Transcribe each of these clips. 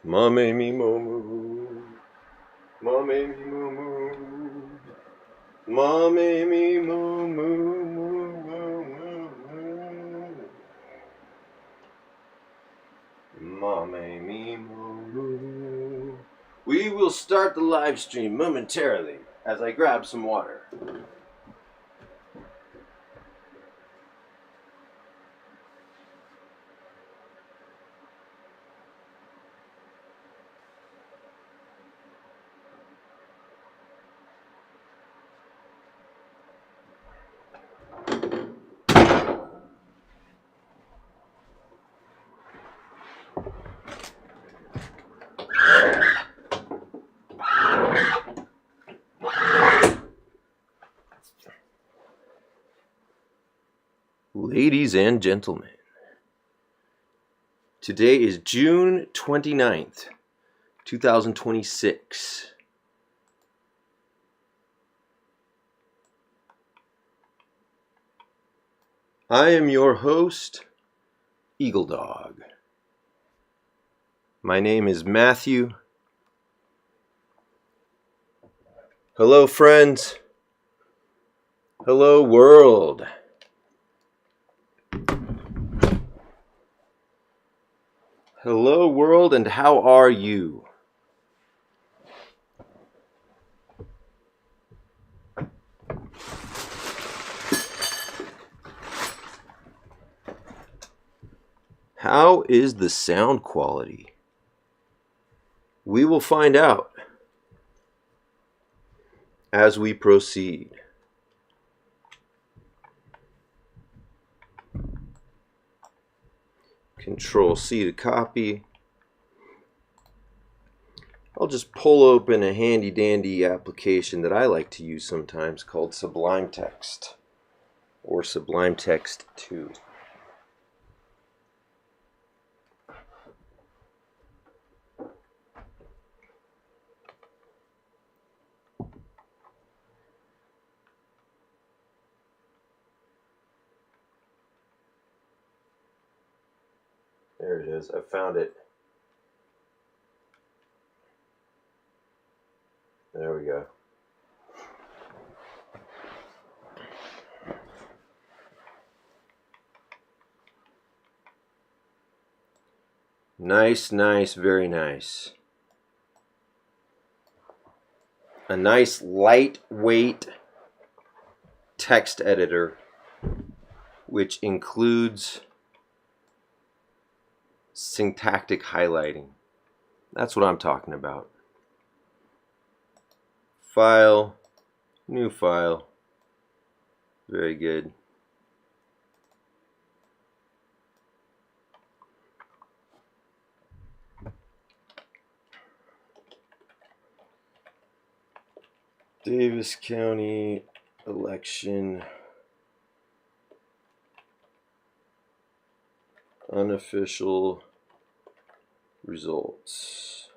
Mame me momu, mame me momu, mame me momu, mame me momu. We will start the live stream momentarily as I grab some water. Ladies and gentlemen, today is June 29th, 2026. I am your host, Eagle Dog. My name is Matthew. Hello, friends. Hello, world. Hello, world, and how are you? How is the sound quality? We will find out as we proceed. Control C to copy. I'll just pull open a handy dandy application that I like to use sometimes called Sublime Text or Sublime Text 2. There it is. I found it. There we go. Nice, nice, very nice. A nice lightweight text editor, which includes syntactic highlighting. That's what I'm talking about. File, new file. Very good. Davis County election unofficial results.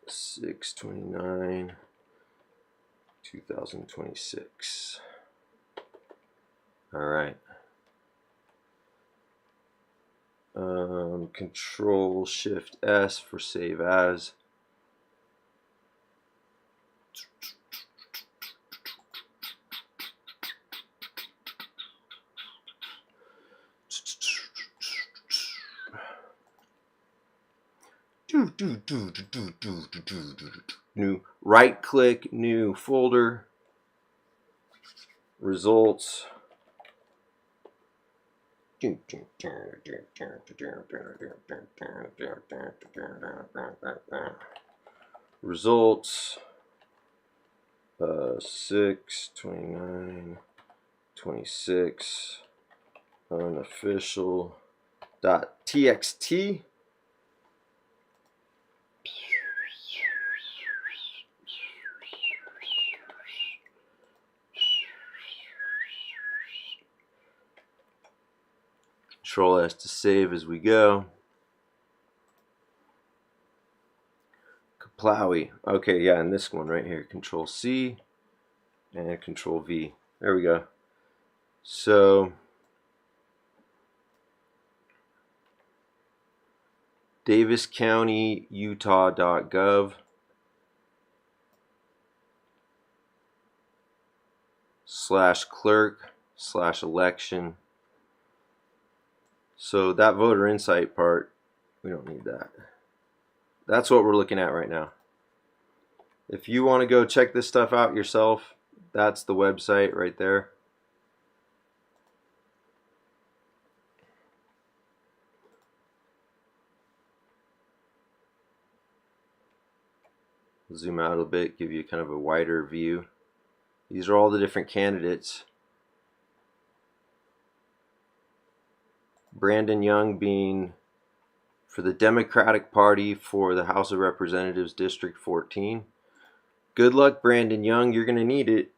6/29/2026. All right. Control Shift S for save as. New right click, new folder, results. Results 6/29/26 unofficial.txt. Control S to save as we go. Kaplawi. Okay, yeah, and this one right here. Control C and Control V. There we go. So daviscountyutah.gov/clerk/election. So that voter insight part, we don't need that. That's what we're looking at right now. If you want to go check this stuff out yourself, that's the website right there. Zoom out a bit, give you kind of a wider view. These are all the different candidates. Brandon Young being for the Democratic Party for the House of Representatives District 14. Good luck, Brandon Young. You're going to need it.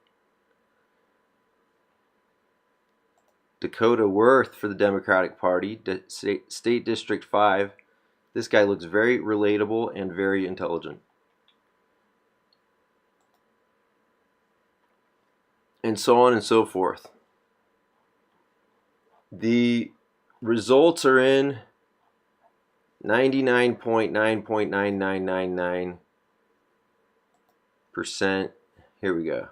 Dakota Worth for the Democratic Party, State District 5. This guy looks very relatable and very intelligent. And so on and so forth. The results are in 99.9.9999%. Here we go.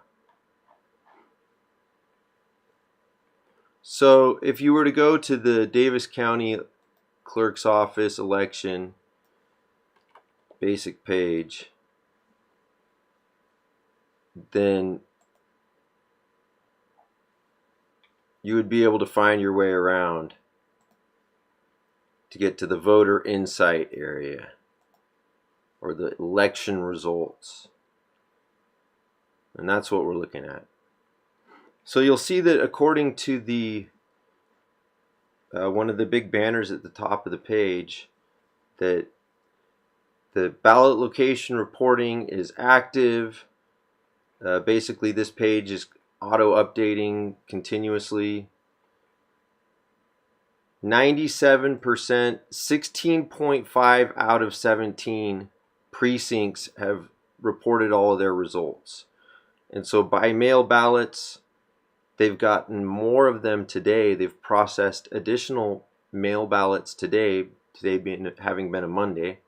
So if you were to go to the Davis County Clerk's Office election basic page, then you would be able to find your way around to get to the voter insight area or the election results. And that's what we're looking at. So you'll see that according to the one of the big banners at the top of the page, that the ballot location reporting is active. Basically, this page is auto-updating continuously. 97%, 16.5 out of 17 precincts have reported all of their results. And so by mail ballots, they've gotten more of them today. They've processed additional mail ballots today having been a Monday.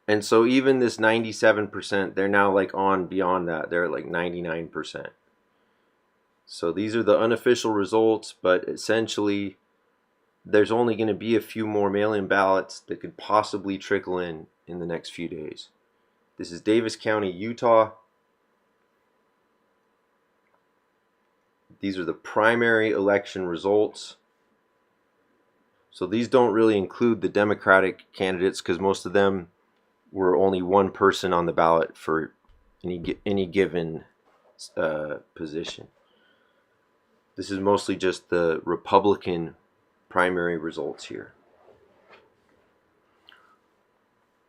And so even this 97%, they're now like on beyond that. They're like 99%. So these are the unofficial results, but essentially there's only going to be a few more mail-in ballots that could possibly trickle in the next few days. This is Davis County, Utah. These are the primary election results. So these don't really include the Democratic candidates because most of them were only one person on the ballot for any given position. This is mostly just the Republican primary results here.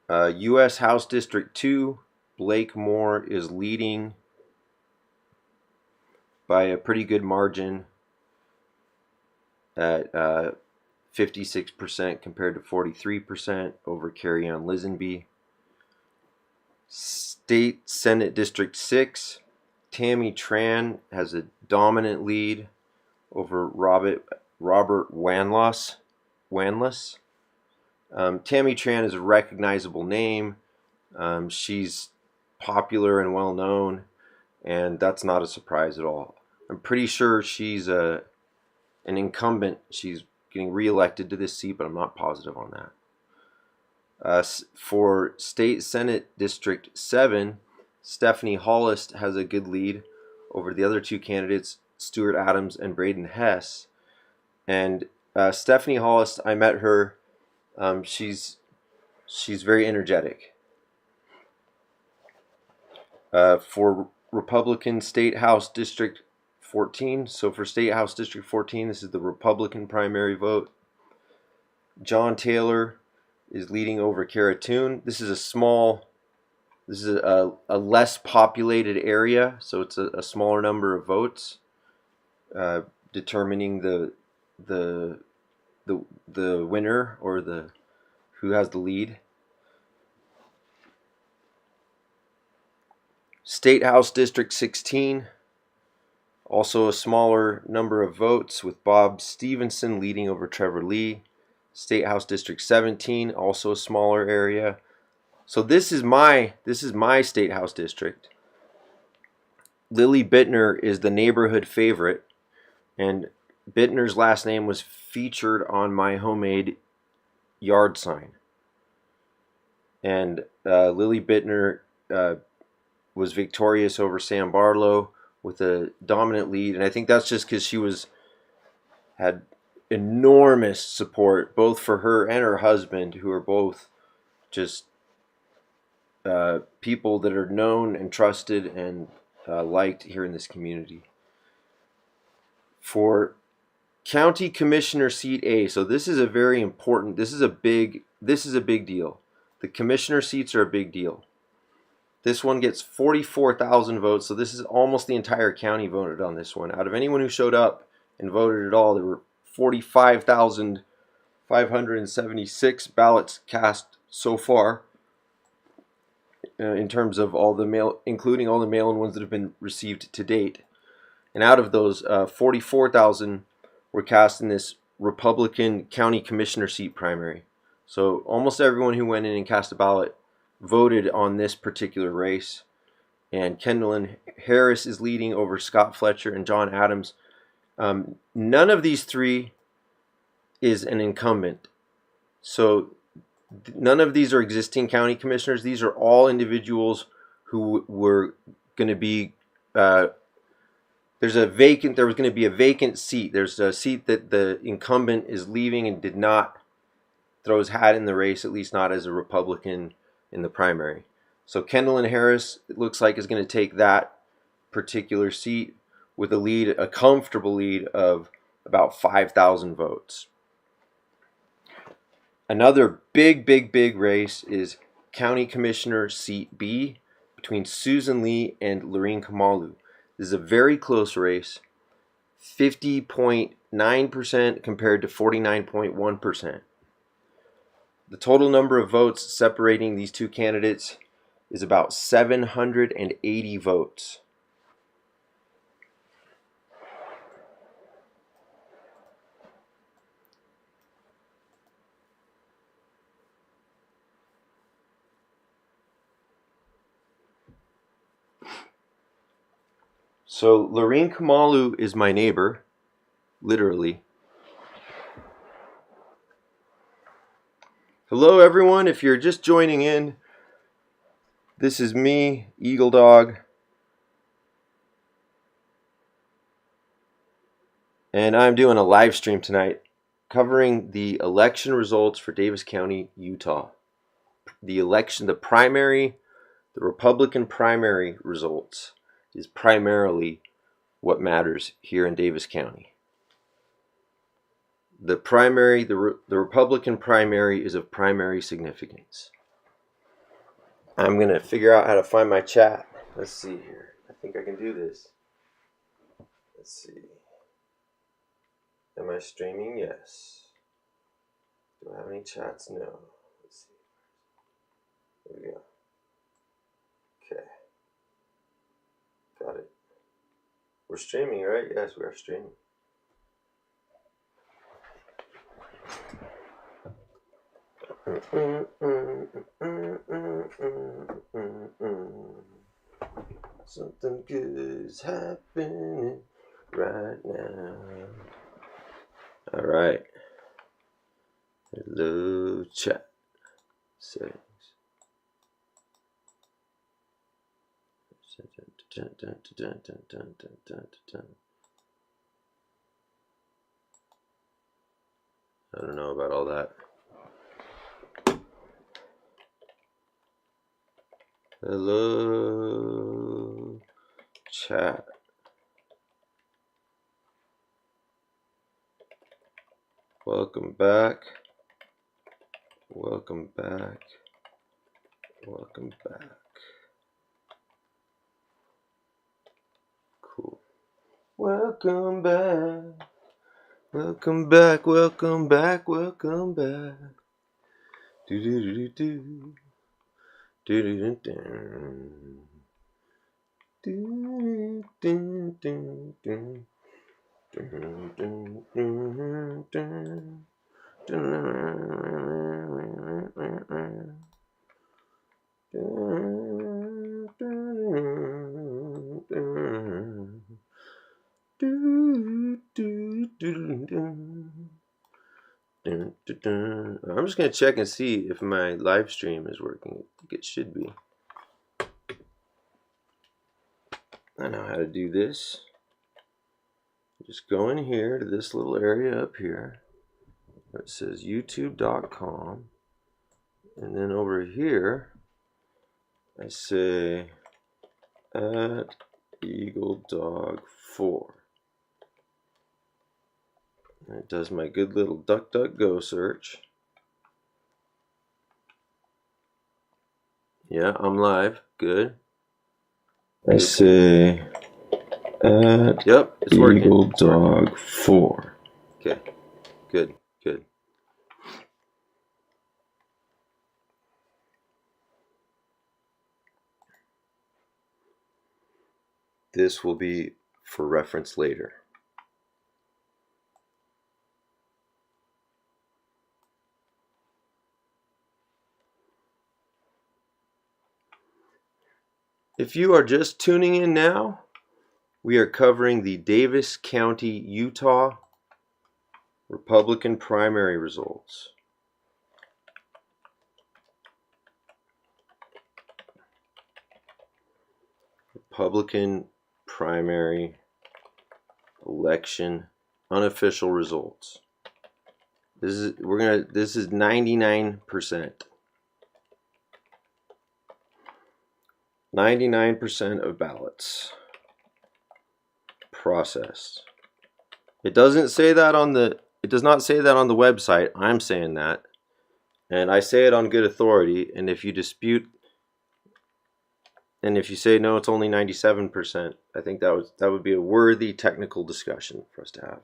U.S. House District 2, Blake Moore is leading by a pretty good margin at 56% compared to 43% over Carrie Ann Lisenby. State Senate District 6, Tammy Tran has a dominant lead over Robert Wanless. Tammy Tran is a recognizable name. She's popular and well known, and that's not a surprise at all. I'm pretty sure she's an incumbent. She's getting reelected to this seat, but I'm not positive on that. For State Senate District 7, Stephanie Hollis has a good lead over the other two candidates, Stuart Adams and Braden Hess. And Stephanie Hollis, I met her. She's very energetic. For Republican State House District 14, so for State House District 14, this is the Republican primary vote. John Taylor is leading over Kara Toon. This is a less populated area, so it's a smaller number of votes, determining the winner or who has the lead. State House District 16, also a smaller number of votes with Bob Stevenson leading over Trevor Lee. State House District 17, also a smaller area. So this is my State House district. Lily Bittner is the neighborhood favorite, and Bittner's last name was featured on my homemade yard sign. And Lily Bittner was victorious over Sam Barlow with a dominant lead, and I think that's just because she had enormous support both for her and her husband, who are both just people that are known and trusted and liked here in this community. For County Commissioner Seat A, so this is a very important, this is a big deal. The commissioner seats are a big deal. This one gets 44,000 votes, so this is almost the entire county voted on this one. Out of anyone who showed up and voted at all, there were 45,576 ballots cast so far, in terms of all the mail, including all the mail-in ones that have been received to date. And out of those, 44,000 were cast in this Republican county commissioner seat primary. So almost everyone who went in and cast a ballot voted on this particular race. And Kendall Harris is leading over Scott Fletcher and John Adams. None of these three is an incumbent. So none of these are existing county commissioners. These are all individuals who were going to be there was going to be a vacant seat. There's a seat that the incumbent is leaving and did not throw his hat in the race, at least not as a Republican in the primary. So Kendall Harris, it looks like, is going to take that particular seat with a comfortable lead of about 5,000 votes. Another big race is County Commissioner Seat B between Susan Lee and Lorene Kamalu. This is a very close race, 50.9% compared to 49.1%. The total number of votes separating these two candidates is about 780 votes. So Lorene Kamalu is my neighbor, literally. Hello everyone, if you're just joining in, this is me, Eagle Dog, and I'm doing a live stream tonight covering the election results for Davis County, Utah. The Republican primary results is primarily what matters here in Davis County. The Republican primary is of primary significance. I'm going to figure out how to find my chat. Let's see here. I think I can do this. Let's see. Am I streaming? Yes. Do I have any chats? No. Let's see. There we go. Okay. Got it. We're streaming, right? Yes, we are streaming. Something good is happening right now. All right. Hello, chat. Settings. I don't know about all that. Hello, chat. Welcome back. Welcome back. Welcome back. Cool. Welcome back. Welcome back. Welcome back. Welcome back. Do do do do. Do do do do. Do do do do. I'm just going to check and see if my live stream is working. I think it should be. I know how to do this. Just go in here to this little area up here. It says youtube.com. And then over here, I say at EagleDog4. And it does my good little DuckDuckGo search. Yeah, I'm live. Good. I say at yep, it's EagleDog4. Okay, good, good. This will be for reference later. If you are just tuning in now, we are covering the Davis County, Utah Republican primary results. Republican primary election unofficial results. This is 99%. 99% of ballots processed. It doesn't say that on the website. I'm saying that. And I say it on good authority, and if you dispute and if you say no, it's only 97%, I think that would be a worthy technical discussion for us to have.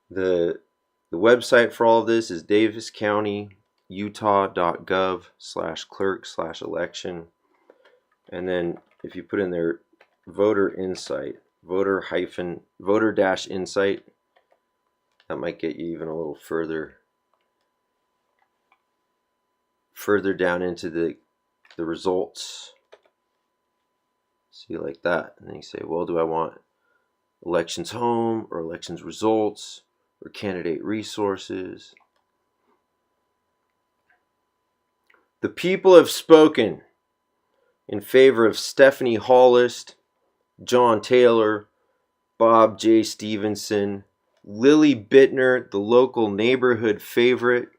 The website for all of this is daviscountyutah.gov/clerk/election. And then if you put in there voter insight, voter-insight, that might get you even a little further down into the results. See, like that. And then you say, well, do I want elections home or elections results or candidate resources? The people have spoken in favor of Stephanie Hollist, John Taylor, Bob J. Stevenson, Lily Bittner, the local neighborhood favorite.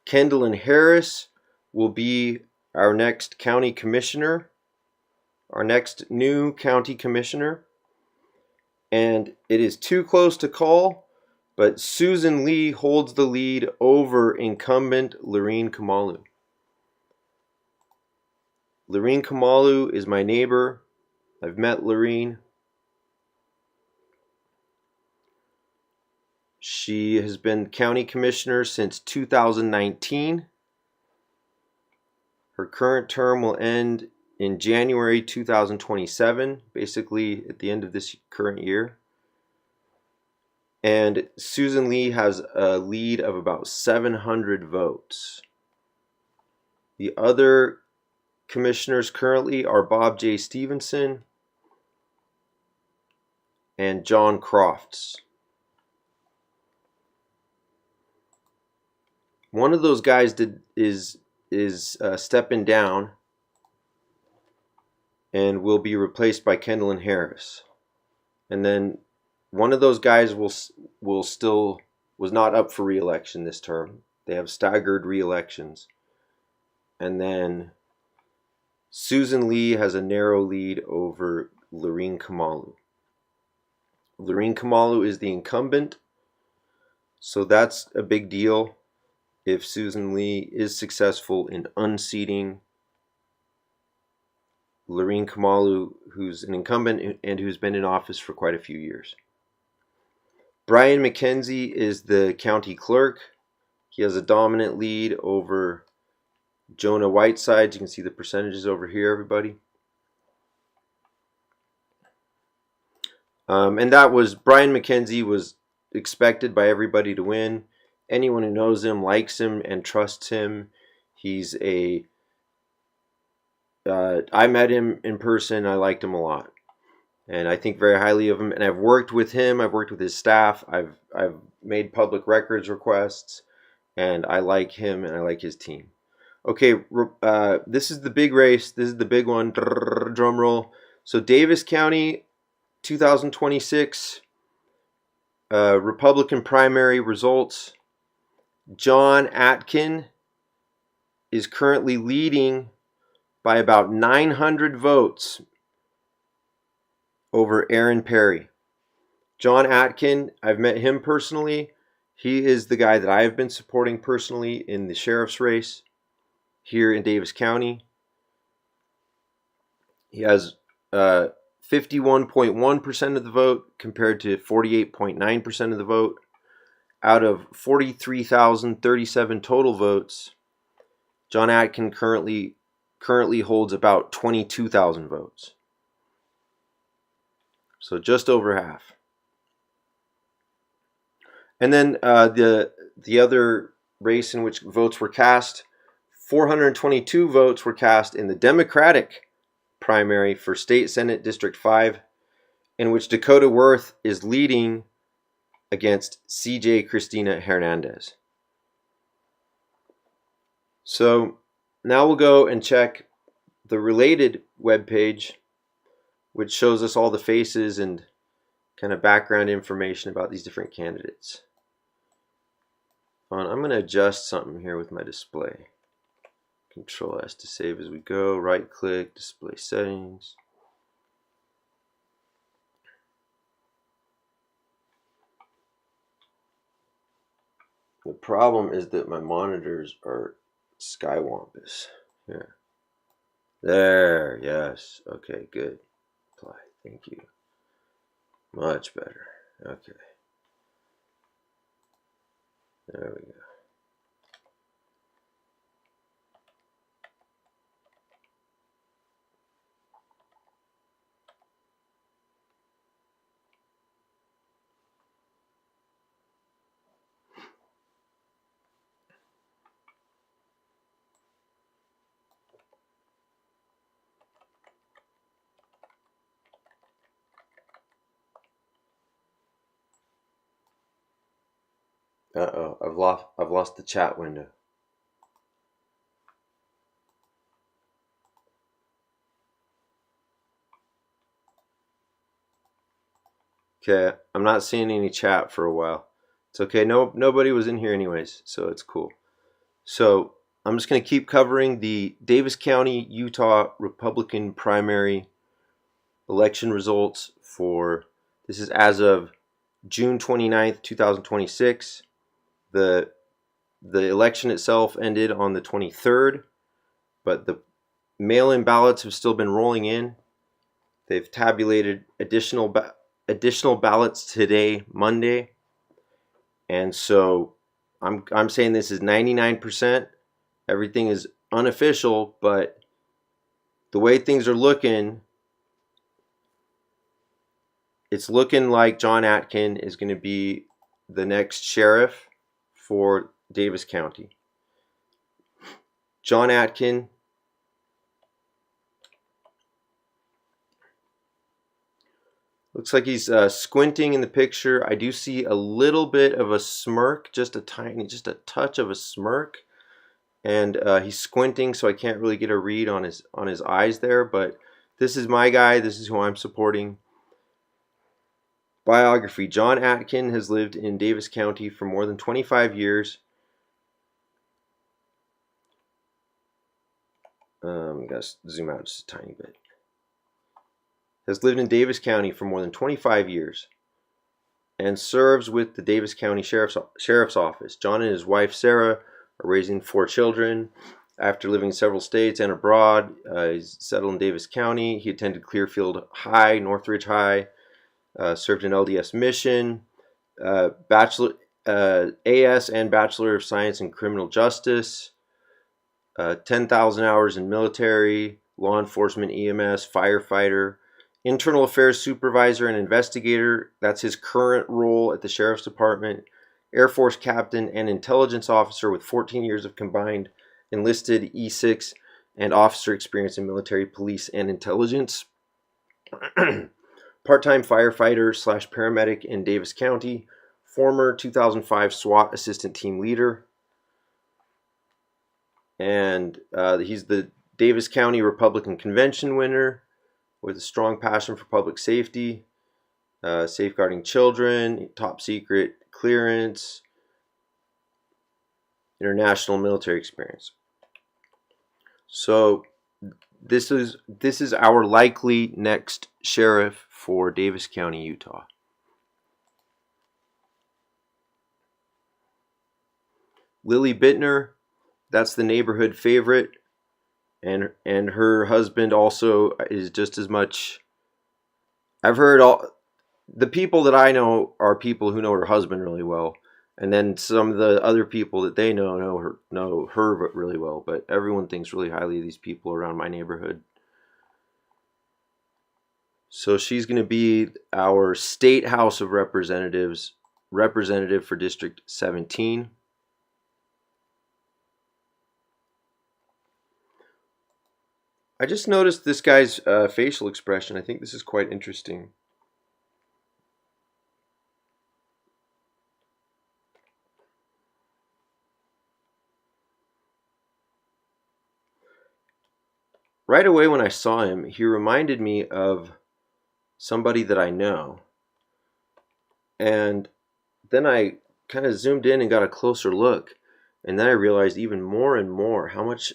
Kendall Harris will be our next county commissioner, our next new county commissioner. And it is too close to call, but Susan Lee holds the lead over incumbent Lorene Kamalu. Lorene Kamalu is my neighbor. I've met Lorene. She has been county commissioner since 2019. Her current term will end in January 2027, basically at the end of this current year. And Susan Lee has a lead of about 700 votes. The other commissioners currently are Bob J. Stevenson and John Crofts. One of those guys is stepping down and will be replaced by Kendall Harris. And then one of those guys was not up for re-election this term. They have staggered re-elections. And then Susan Lee has a narrow lead over Lorene Kamalu. Lorene Kamalu is the incumbent, so that's a big deal if Susan Lee is successful in unseating Lorene Kamalu, who's an incumbent and who's been in office for quite a few years. Brian McKenzie is the county clerk. He has a dominant lead over Jonah Whiteside. You can see the percentages over here, everybody. And that was, Brian McKenzie was expected by everybody to win. Anyone who knows him, likes him, and trusts him. He's I met him in person. I liked him a lot. and I think very highly of him. And I've worked with him. I've worked with his staff. I've made public records requests, and I like him and I like his team. Okay, this is the big race. This is the big one. Drum roll. So Davis County, 2026 Republican primary results. John Atkin is currently leading by about 900 votes over Aaron Perry. John Atkin, I've met him personally. He is the guy that I have been supporting personally in the sheriff's race here in Davis County. He has 51.1% of the vote compared to 48.9% of the vote. Out of 43,037 total votes, John Atkin currently holds about 22,000 votes. So just over half. And then the other race in which votes were cast, 422 votes were cast in the Democratic primary for State Senate District 5, in which Dakota Worth is leading against CJ Cristina Hernandez. So now we'll go and check the related webpage, which shows us all the faces and kind of background information about these different candidates. I'm going to adjust something here with my display. Control S to save as we go. Right click, display settings. The problem is that my monitors are skywampus. Here. There, yes. Okay, good. Apply. Thank you. Much better. Okay. There we go. Uh-oh, I've lost the chat window. Okay, I'm not seeing any chat for a while. It's okay. Nobody was in here anyways, so it's cool. So I'm just going to keep covering the Davis County, Utah Republican primary election results for, this is as of June 29th, 2026. The election itself ended on the 23rd, but the mail-in ballots have still been rolling in. They've tabulated additional ballots today, Monday, and so I'm saying this is 99%. Everything is unofficial, but the way things are looking, it's looking like John Atkin is going to be the next sheriff for Davis County. John Atkin looks like he's squinting in the picture. I do see a little bit of a smirk, just a touch of a smirk, and he's squinting, so I can't really get a read on his eyes there. But this is my guy. This is who I'm supporting. Biography: John Atkin has lived in Davis County for more than 25 years. I'm going to zoom out just a tiny bit. Has lived in Davis County for more than 25 years and serves with the Davis County Sheriff's Office. John and his wife Sarah are raising 4 children. After living in several states and abroad, he's settled in Davis County. He attended Clearfield High, Northridge High, served in LDS Mission, Bachelor AS and Bachelor of Science in Criminal Justice, 10,000 hours in military, law enforcement, EMS, firefighter, internal affairs supervisor and investigator. That's his current role at the Sheriff's Department. Air Force captain and intelligence officer with 14 years of combined enlisted, E6, and officer experience in military, police, and intelligence. part-time firefighter slash paramedic in Davis County, former 2005 SWAT assistant team leader, and he's the Davis County Republican Convention winner with a strong passion for public safety, safeguarding children, top secret clearance, international military experience. So this is our likely next sheriff for Davis County, Utah. Lily Bittner, that's the neighborhood favorite, and her husband also is just as much. I've heard all the people that I know are people who know her husband really well, and then some of the other people that they know her really well. But everyone thinks really highly of these people around my neighborhood. So she's going to be our State House of Representatives representative for District 17. I just noticed this guy's facial expression. I think this is quite interesting. Right away when I saw him, he reminded me of somebody that I know. And then I kind of zoomed in and got a closer look. And then I realized even more and more how much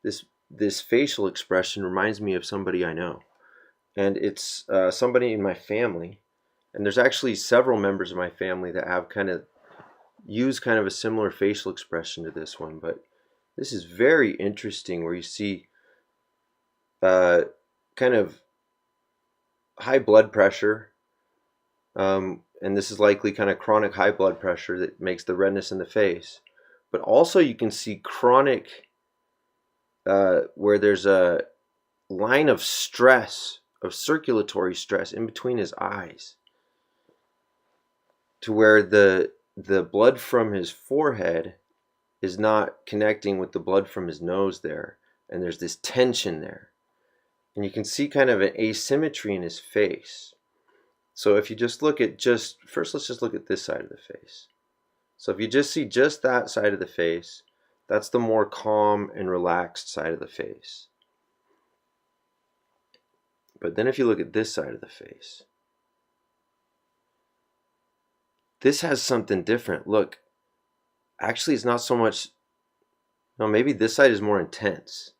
this facial expression reminds me of somebody I know. And it's somebody in my family. And there's actually several members of my family that have use kind of a similar facial expression to this one. But this is very interesting where you see kind of high blood pressure, and this is likely kind of chronic high blood pressure that makes the redness in the face. But also you can see chronic, where there's a line of stress, of circulatory stress in between his eyes, to where the blood from his forehead is not connecting with the blood from his nose there, and there's this tension there. And you can see kind of an asymmetry in his face. So if you just look at first let's just look at this side of the face. So if you just see just that side of the face, that's the more calm and relaxed side of the face. But then if you look at this side of the face, this has something different. Look, actually it's not so much, no, maybe this side is more intense.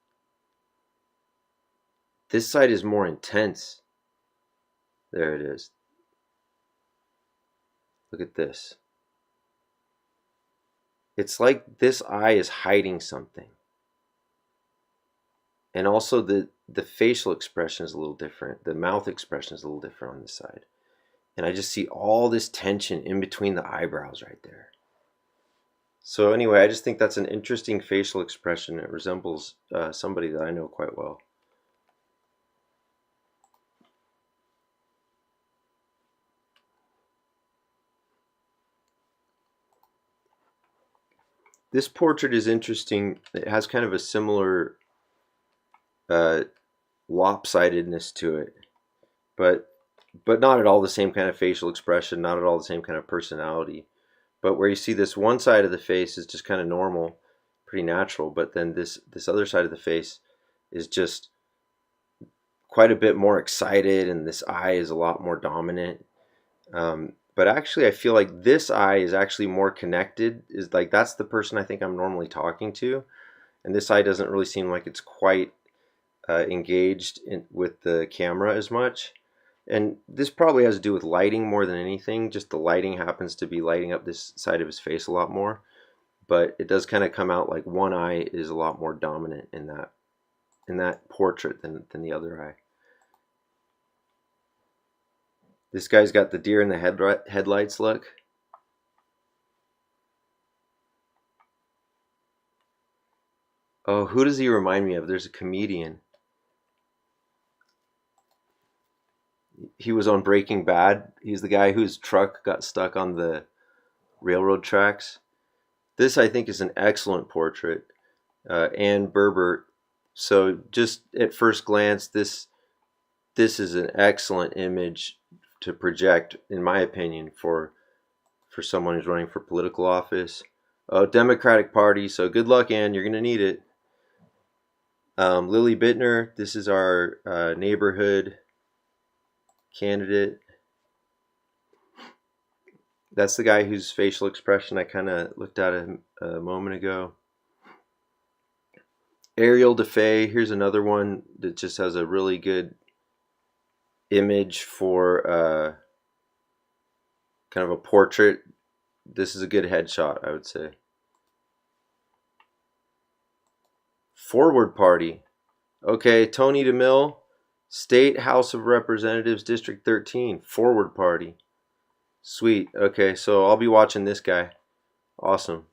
This side is more intense. There it is. Look at this. It's like this eye is hiding something. And also the facial expression is a little different. The mouth expression is a little different on this side. And I just see all this tension in between the eyebrows right there. So anyway, I just think that's an interesting facial expression. It resembles somebody that I know quite well. This portrait is interesting. It has kind of a similar lopsidedness to it, but not at all the same kind of facial expression, not at all the same kind of personality. But where you see this one side of the face is just kind of normal, pretty natural, but then this other side of the face is just quite a bit more excited, and this eye is a lot more dominant. But actually I feel like this eye is actually more connected, is like that's the person I think I'm normally talking to, and this eye doesn't really seem like it's quite engaged with the camera as much. And this probably has to do with lighting more than anything. Just the lighting happens to be lighting up this side of his face a lot more, but it does kind of come out like one eye is a lot more dominant in that portrait than the other eye. This guy's got the deer in the headlights look. Oh, who does he remind me of? There's a comedian. He was on Breaking Bad. He's the guy whose truck got stuck on the railroad tracks. This, I think, is an excellent portrait. Ann Berber. So just at first glance, this this is an excellent image to project, in my opinion, for someone who's running for political office. Oh, Democratic Party, so good luck, Ann. You're going to need it. Lily Bittner, this is our neighborhood candidate. That's the guy whose facial expression I kind of looked at a moment ago. Ariel DeFay, here's another one that just has a really good image for kind of a portrait. This is a good headshot, I would say. Forward Party. Okay, Tony DeMille, State House of Representatives, District 13, Forward Party. Sweet. Okay, so I'll be watching this guy. Awesome.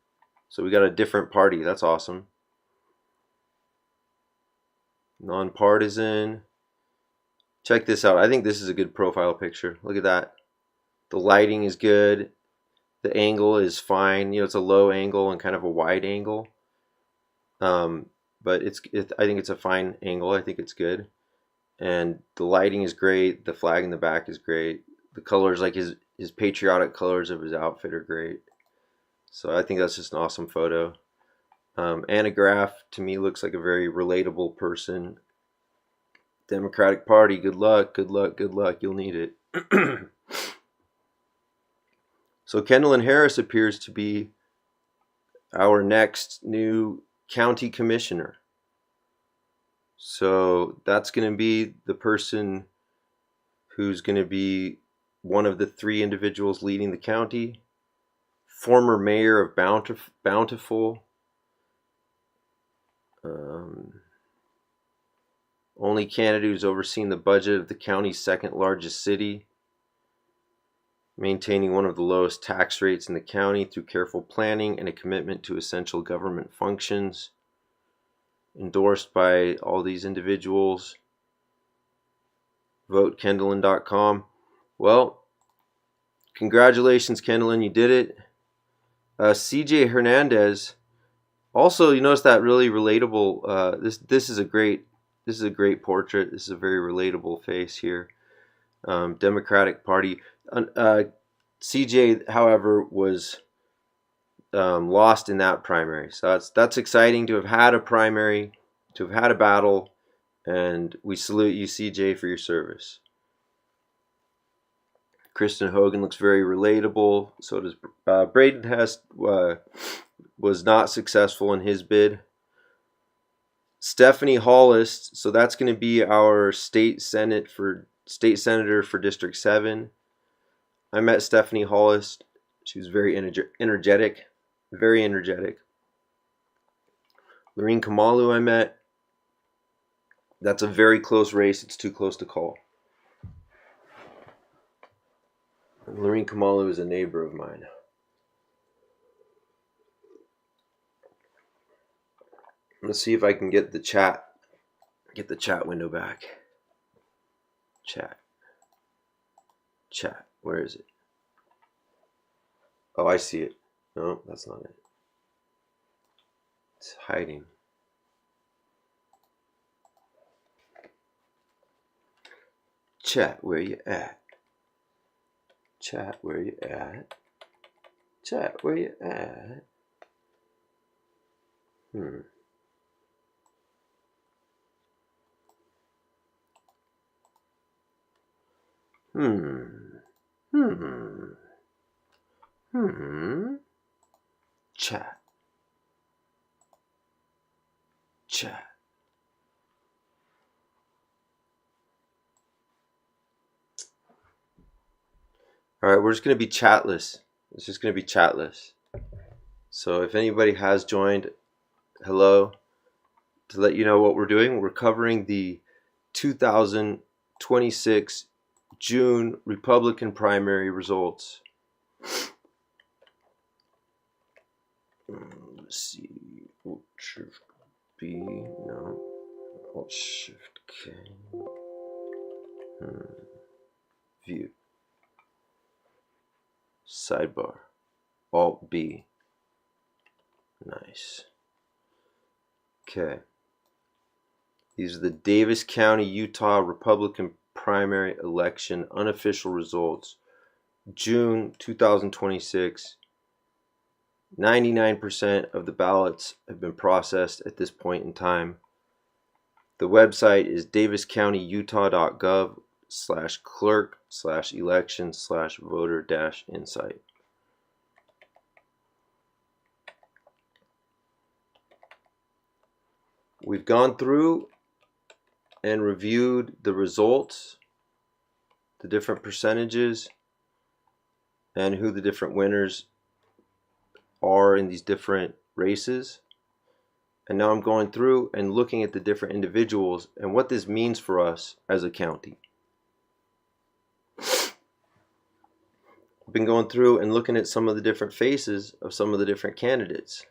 So we got a different party. That's awesome. Nonpartisan. Check this out. I think this is a good profile picture. Look at that. The lighting is good. The angle is fine. You know, it's a low angle and kind of a wide angle. But I think it's a fine angle. I think it's good. And the lighting is great. The flag in the back is great. The colors, like his patriotic colors of his outfit, are great. So I think that's just an awesome photo. Anna Graff, to me, looks like a very relatable person. Democratic Party, good luck, good luck, good luck. You'll need it. So Kendall Harris appears to be our next new county commissioner. So that's going to be the person who's going to be one of the 3 individuals leading the county. Former mayor of Bountiful. Only candidate who's overseen the budget of the county's 2nd largest city. Maintaining one of the lowest tax rates in the county through careful planning and a commitment to essential government functions. Endorsed by all these individuals. VoteKendallin.com. Well, congratulations, Kendallin, you did it. CJ Hernandez. Also, you notice that really relatable. This is a great portrait. This is a very relatable face here. Democratic Party. CJ, however, was lost in that primary. So that's exciting to have had a primary, to have had a battle, and we salute you, CJ, for your service. Kristen Hogan looks very relatable. So does Braden Hess. Was not successful in his bid. Stephanie Hollis, so that's going to be our state senator for District 7. I met Stephanie Hollis. She was very energetic, very energetic. Lorene Kamalu I met. That's a very close race. It's too close to call. And Lorene Kamalu is a neighbor of mine. I'm going to see if I can get the chat window back. Chat. Where is it? Oh, I see it. No, that's not it. It's hiding. Chat, where you at? Chat, where you at? Chat, where you at? Chat. All right, we're just going to be chatless. It's just going to be chatless. So if anybody has joined, hello. To let you know what we're doing, we're covering the 2026 June Republican primary results. Let's see. Shift B. No. Alt Shift K. View. Sidebar. Alt B. Nice. Okay. These are the Davis County, Utah Republican primary election unofficial results, June 2026. 99% of the ballots have been processed at this point in time. The website is daviscountyutah.gov/clerk/election/voter-insight. We've gone through and reviewed the results, the different percentages, and who the different winners are in these different races. And now I'm going through and looking at the different individuals and what this means for us as a county. I've been going through and looking at some of the different faces of some of the different candidates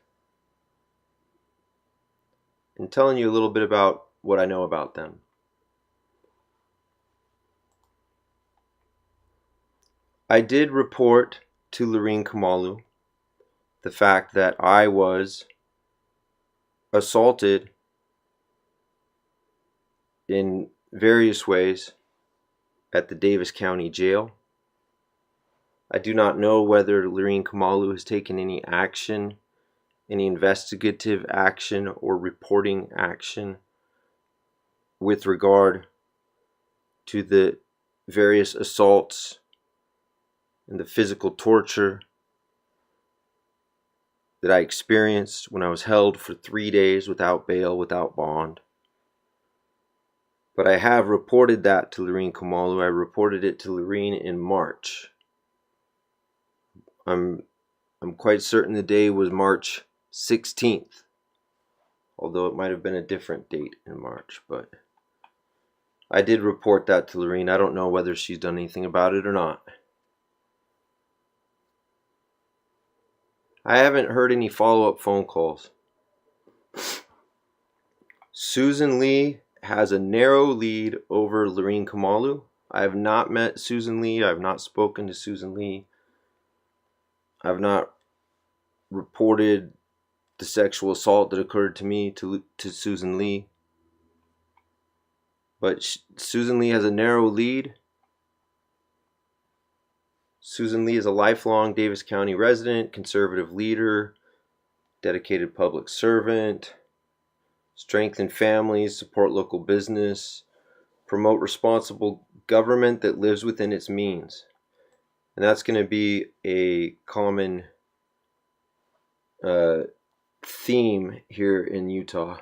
and telling you a little bit about what I know about them. I did report to Lorene Kamalu the fact that I was assaulted in various ways at the Davis County Jail. I do not know whether Lorene Kamalu has taken any action, any investigative action or reporting action with regard to the various assaults and the physical torture that I experienced when I was held for 3 days without bail, without bond. But I have reported that to Lorene Kamalu. I reported it to Lorene in March. I'm quite certain the day was March 16th, although it might have been a different date in March, but I did report that to Lorene. I don't know whether she's done anything about it or not. I haven't heard any follow-up phone calls. Susan Lee has a narrow lead over Lorene Kamalu. I have not met Susan Lee. I have not spoken to Susan Lee. I have not reported the sexual assault that occurred to me to Susan Lee. But Susan Lee has a narrow lead. Susan Lee is a lifelong Davis County resident, conservative leader, dedicated public servant, strengthen families, support local business, promote responsible government that lives within its means. And that's going to be a common theme here in Utah.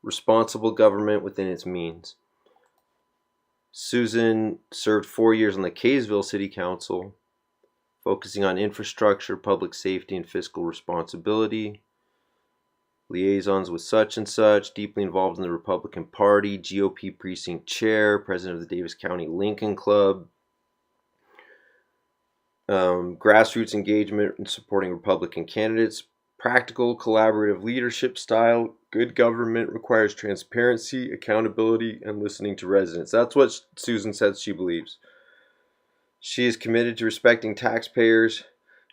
Responsible government within its means. Susan served 4 years on the Kaysville City Council, focusing on infrastructure, public safety, and fiscal responsibility. Liaisons with such and such, deeply involved in the Republican Party, GOP precinct chair, president of the Davis County Lincoln Club, grassroots engagement in supporting Republican candidates, practical collaborative leadership style, good government requires transparency, accountability, and listening to residents. That's what Susan says she believes. She is committed to respecting taxpayers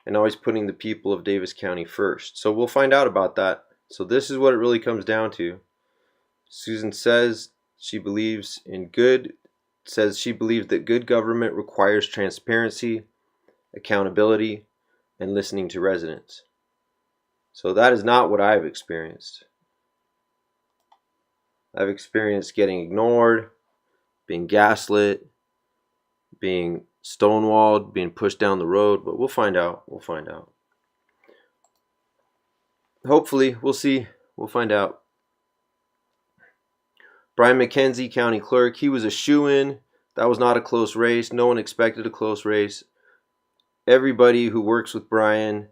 and always putting the people of Davis County first. So we'll find out about that. So this is what it really comes down to. Susan says she believes in she believes that good government requires transparency, accountability, and listening to residents. So that is not what I've experienced. I've experienced getting ignored, being gaslit, being stonewalled, being pushed down the road, but we'll find out. We'll find out. Hopefully, we'll see. We'll find out. Brian McKenzie, county clerk, he was a shoo-in. That was not a close race. No one expected a close race. Everybody who works with Brian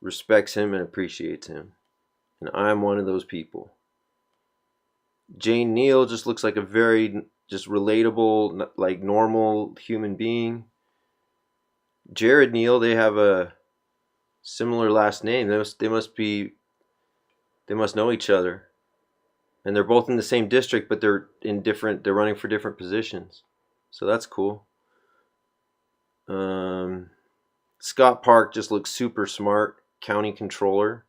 respects him and appreciates him. And I'm one of those people. Jane Neal just looks like a very just relatable, like normal human being. Jared Neal, they have a similar last name. They must know each other. And they're both in the same district, but they're running for different positions. So that's cool. Scott Park just looks super smart, county controller.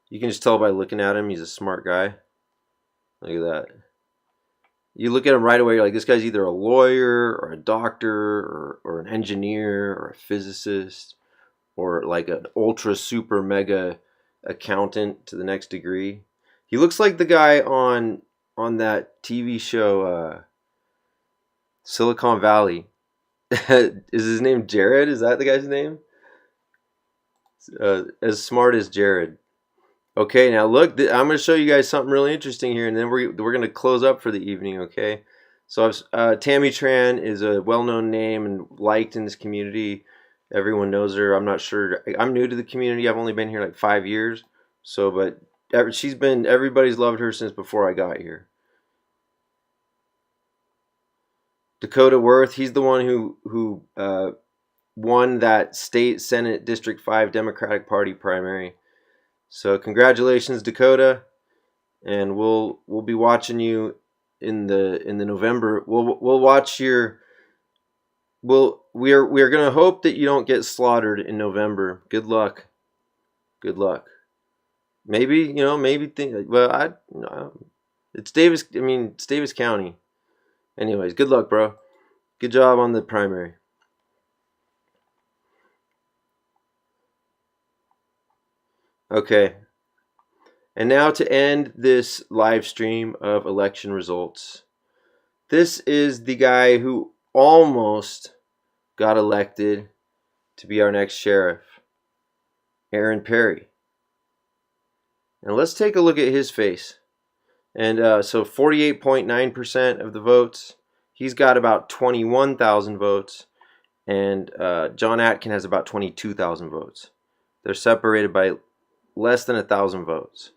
You can just tell by looking at him, he's a smart guy. Look at that. You look at him right away, you're like, this guy's either a lawyer or a doctor or an engineer or a physicist or like an ultra super mega accountant to the next degree. He looks like the guy on that TV show Silicon Valley. Is his name Jared? Is that the guy's name? As smart as Jared. Okay, now look, I'm going to show you guys something really interesting here, and then we're going to close up for the evening, okay? So Tammy Tran is a well-known name and liked in this community. Everyone knows her. I'm not sure. I'm new to the community. I've only been here like 5 years. So, but everybody's loved her since before I got here. Dakota Worth, he's the one who won that state Senate District 5 Democratic Party primary. So congratulations, Dakota, and we'll be watching you in the November. We'll watch your. We are gonna hope that you don't get slaughtered in November. Good luck. Good luck. Maybe it's Davis. I mean, it's Davis County. Anyways, good luck, bro. Good job on the primary. Okay. And now to end this live stream of election results. This is the guy who almost got elected to be our next sheriff, Aaron Perry. And let's take a look at his face. And so 48.9% of the votes. He's got about 21,000 votes. And John Atkin has about 22,000 votes. They're separated by less than 1,000 votes.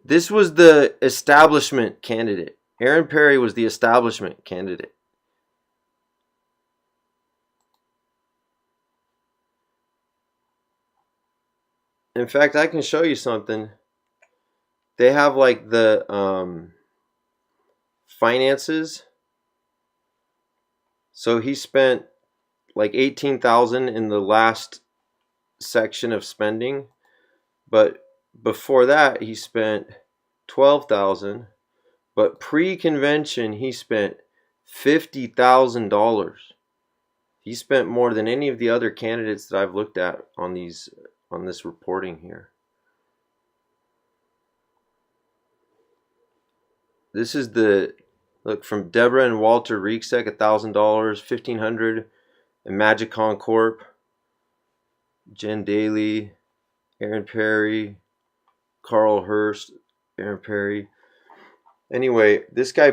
This was the establishment candidate. Aaron Perry was the establishment candidate. In fact, I can show you something. They have like the finances. So he spent like 18,000 in the last section of spending, but before that he spent 12,000. But pre-convention he spent $50,000. He spent more than any of the other candidates that I've looked at on this reporting here. This is the look from Deborah and Walter Rieksek, $1,000, $1,500, and Magicon Corp, Jen Daly, Aaron Perry, Carl Hurst, Aaron Perry. Anyway, this guy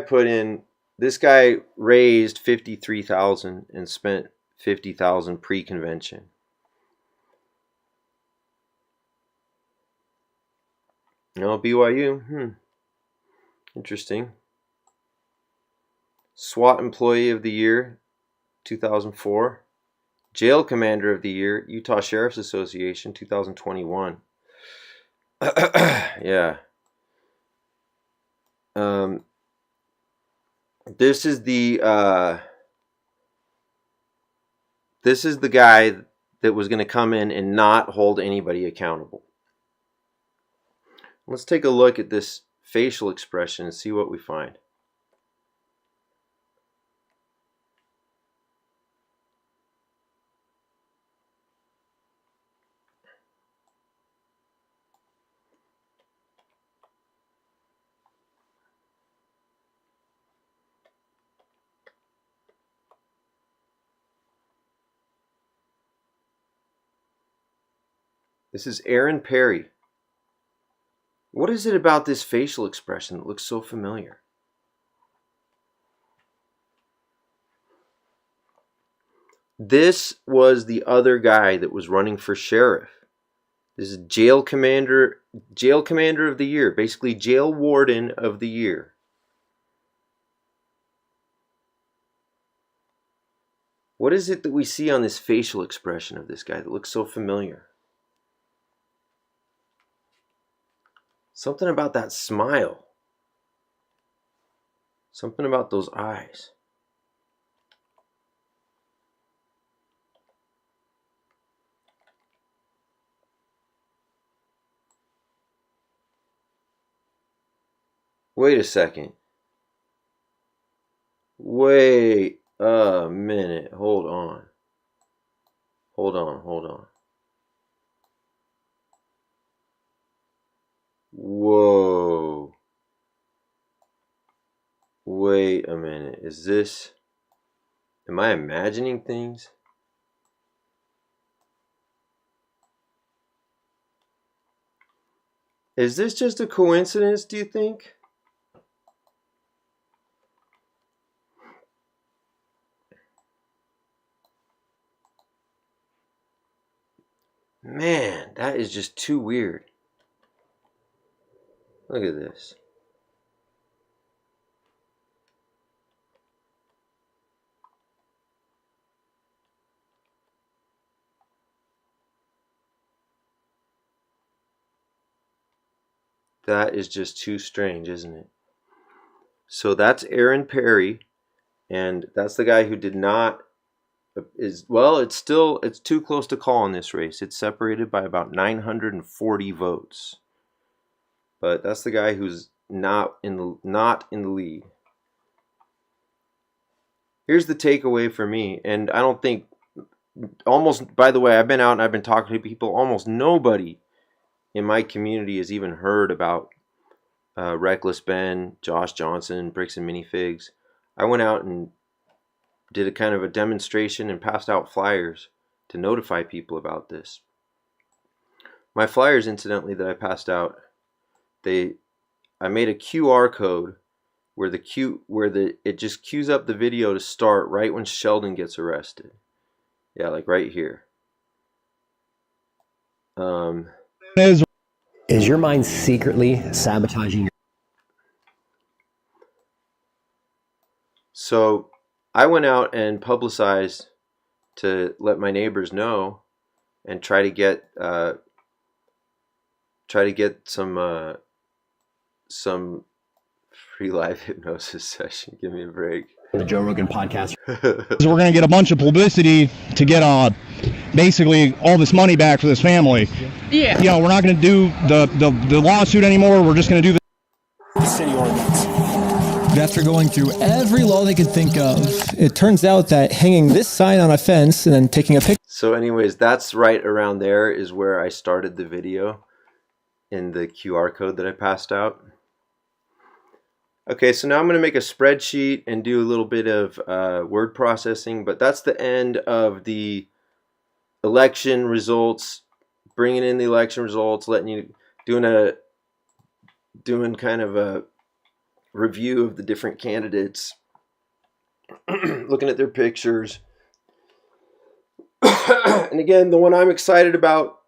raised 53,000 and spent 50,000 pre-convention. No, BYU. Interesting. SWAT Employee of the Year, 2004. Jail Commander of the Year, Utah Sheriff's Association, 2021. Yeah. This is the guy that was going to come in and not hold anybody accountable. Let's take a look at this facial expression and see what we find. This is Aaron Perry. What is it about this facial expression that looks so familiar? This was the other guy that was running for sheriff. This is jail commander of the year, basically jail warden of the year. What is it that we see on this facial expression of this guy that looks so familiar? Something about that smile. Something about those eyes. Wait a second. Wait a minute. Hold on. Hold on. Whoa. Wait a minute. Is this... Am I imagining things? Is this just a coincidence, do you think? Man, that is just too weird. Look at this. That is just too strange, isn't it? So that's Aaron Perry, and that's the guy who did not it's too close to call in this race. It's separated by about 940 votes. But that's the guy who's not in the lead. Here's the takeaway for me, and I don't think by the way, I've been out and I've been talking to people. Almost nobody in my community has even heard about Reckless Ben, Josh Johnson, Bricks and Minifigs. I went out and did a kind of a demonstration and passed out flyers to notify people about this. My flyers, incidentally, that I passed out, I made a QR code where it just queues up the video to start right when Sheldon gets arrested. Yeah, like right here. Is your mind secretly sabotaging your... So I went out and publicized to let my neighbors know and try to get some free live hypnosis session. Give me a break. The Joe Rogan podcast. So we're going to get a bunch of publicity to get basically all this money back for this family. Yeah. You know, we're not going to do the lawsuit anymore. We're just going to do the city ordinance. After going through every law they could think of, it turns out that hanging this sign on a fence and then taking a picture. So anyways, that's right around there is where I started the video in the QR code that I passed out. Okay, so now I'm going to make a spreadsheet and do a little bit of word processing, but that's the end of the election results, bringing in the election results, doing kind of a review of the different candidates, looking at their pictures. And again, the one I'm excited about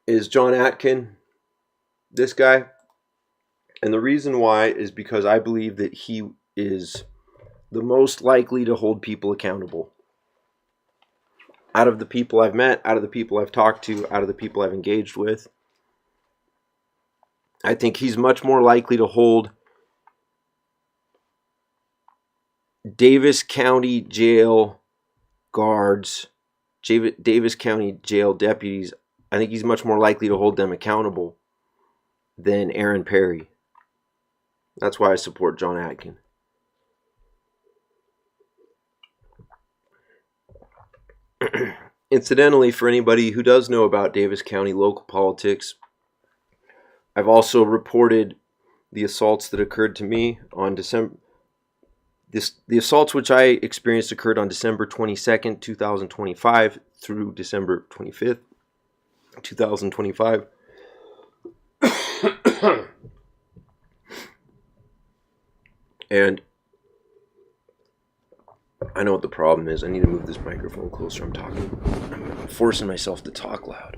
is John Atkin, this guy. And the reason why is because I believe that he is the most likely to hold people accountable. Out of the people I've met, out of the people I've talked to, out of the people I've engaged with, I think he's much more likely to hold Davis County Jail guards, Davis County Jail deputies. I think he's much more likely to hold them accountable than Aaron Perry. That's why I support John Atkin. Incidentally, for anybody who does know about Davis County local politics, I've also reported the assaults that occurred to me on the assaults which I experienced occurred on December 22nd, 2025 through December 25th, 2025. And I know what the problem is. I need to move this microphone closer. I'm forcing myself to talk loud.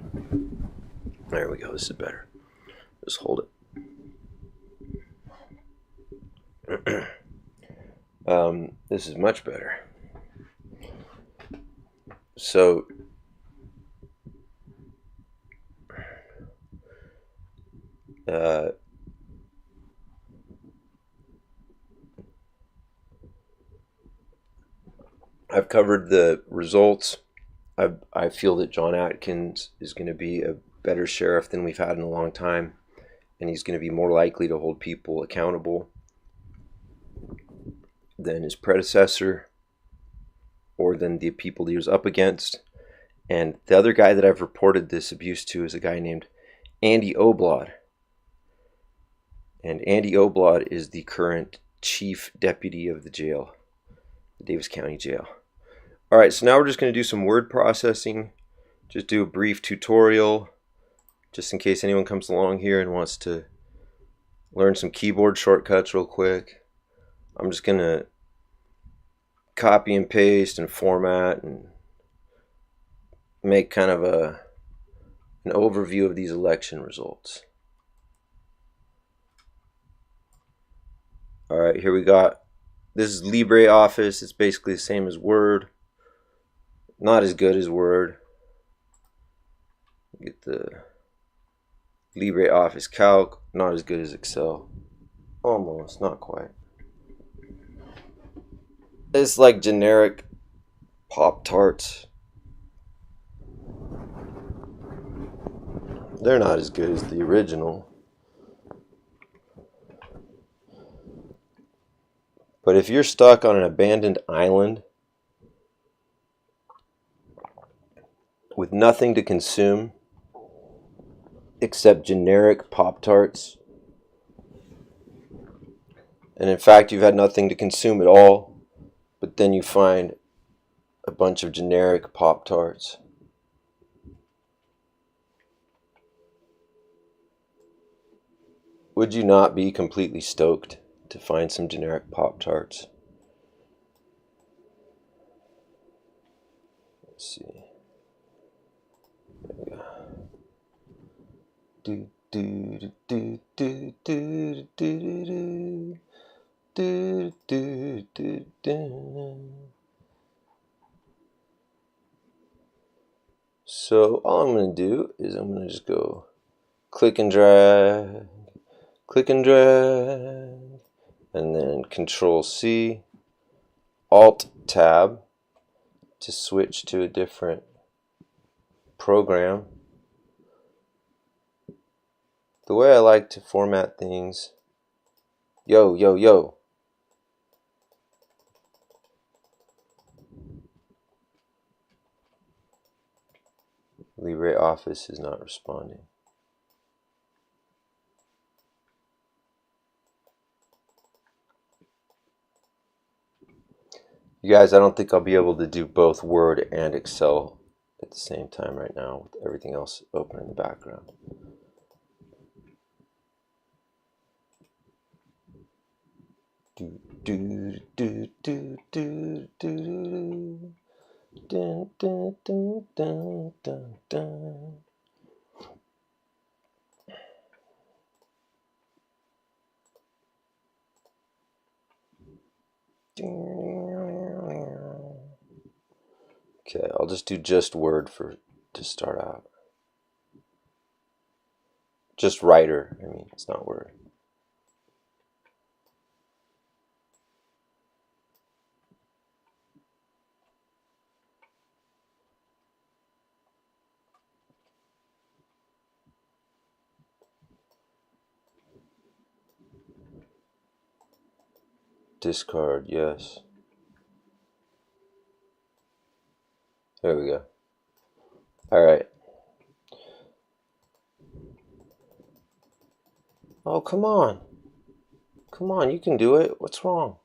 There we go. This is better. Just hold it. This is much better. So I've covered the results. I feel that John Atkins is going to be better sheriff than we've had in a long time, and he's going to be more likely to hold people accountable than his predecessor or than the people he was up against. And the other guy that I've reported this abuse to is a guy named Andy Oblad. And Andy Oblad is the current chief deputy of the jail, the Davis County Jail. All right, so now we're just going to do some word processing. Just do a brief tutorial, just in case anyone comes along here and wants to learn some keyboard shortcuts real quick. I'm just going to copy and paste and format and make kind of an overview of these election results. All right, here we got, this is LibreOffice. It's basically the same as Word. Not as good as Word. Get the LibreOffice Calc. Not as good as Excel. Almost, not quite. It's like generic Pop-Tarts. They're not as good as the original. But if you're stuck on an abandoned island with nothing to consume except generic Pop-Tarts, and in fact you've had nothing to consume at all, but then you find a bunch of generic Pop-Tarts, would you not be completely stoked to find some generic Pop-Tarts? Let's see. There we go. Do do do do do do do do do do. So all I'm going to do is I'm going to just go click and drag, and then Control C, Alt Tab to switch to a different program. The way I like to format things, yo. LibreOffice is not responding. You guys, I don't think I'll be able to do both Word and Excel at the same time right now with everything else open in the background. Do do do do do do dun dun dun dun dun dun. Okay, I'll just do just Word to start out. Just Writer, I mean, it's not Word. Discard, yes. There we go. All right. Oh, come on. Come on, you can do it. What's wrong?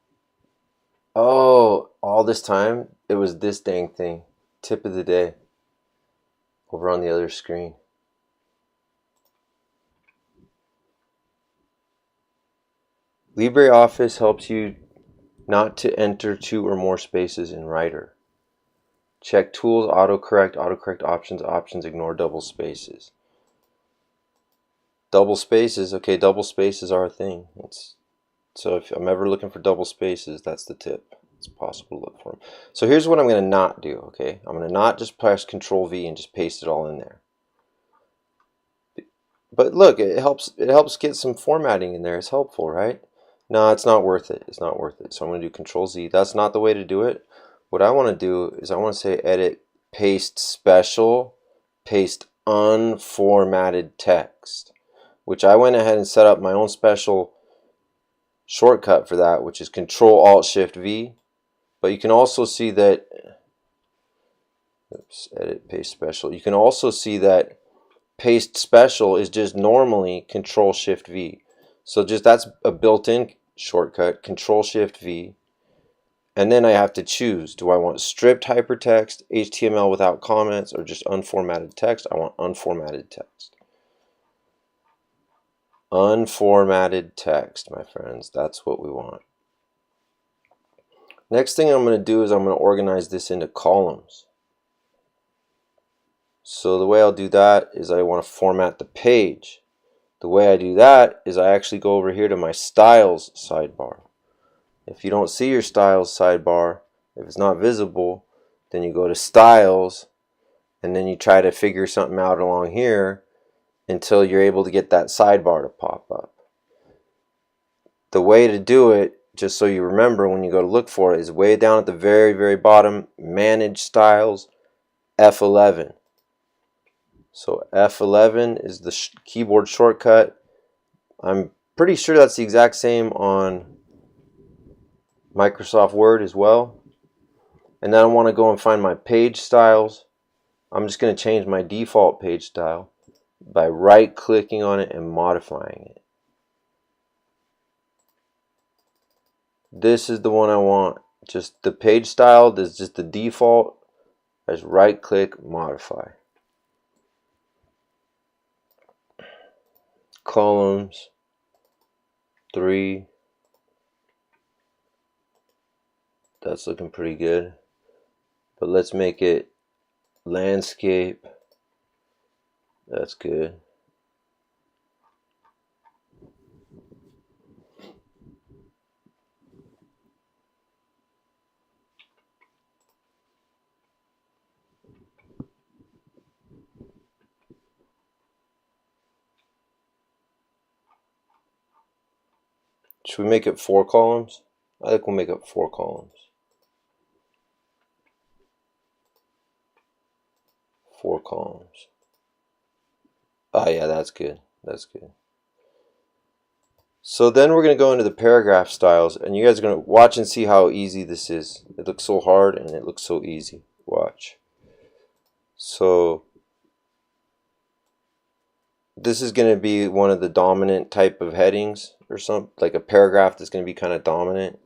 Oh, all this time, it was this dang thing. Tip of the day. Over on the other screen. LibreOffice helps you not to enter 2 or more spaces in Writer. Check Tools, autocorrect options, ignore double spaces. Double spaces, okay, double spaces are a thing. So if I'm ever looking for double spaces, that's the tip. It's possible to look for them. So here's what I'm going to not do, okay? I'm going to not just press Control V and just paste it all in there. But look, it helps get some formatting in there. It's helpful, right? No, it's not worth it. It's not worth it. So I'm going to do Control Z. That's not the way to do it. What I want to do is I want to say Edit, Paste Special, Paste unformatted text, which I went ahead and set up my own special shortcut for that, which is Control-Alt-Shift-V. But you can also see that, oops, edit paste special. You can also see that paste special is just normally Control-Shift-V. So just that's a built-in shortcut, Control-Shift-V. And then I have to choose, do I want stripped hypertext, HTML without comments, or just unformatted text? I want unformatted text. Unformatted text, my friends, that's what we want. Next thing I'm going to do is I'm going to organize this into columns. So the way I'll do that is I want to format the page. The way I do that is I actually go over here to my styles sidebar. If you don't see your styles sidebar, if it's not visible, then you go to styles and then you try to figure something out along here until you're able to get that sidebar to pop up. The way to do it, just so you remember when you go to look for it, is way down at the very, very bottom, Manage Styles, F11. So F11 is the keyboard shortcut. I'm pretty sure that's the exact same on Microsoft Word as well. And then I want to go and find my page styles. I'm just going to change my default page style by right clicking on it and modifying it. This is the one I want. Just the page style, this is just the default. I just right click, modify. Columns 3. That's looking pretty good. But let's make it landscape. That's good. Should we make it 4 columns? I think we'll make it 4 columns. 4 columns. Oh yeah, that's good. That's good. So then we're going to go into the paragraph styles, and you guys are going to watch and see how easy this is. It looks so hard and it looks so easy. Watch. So this is going to be one of the dominant type of headings or something, like a paragraph that's going to be kind of dominant.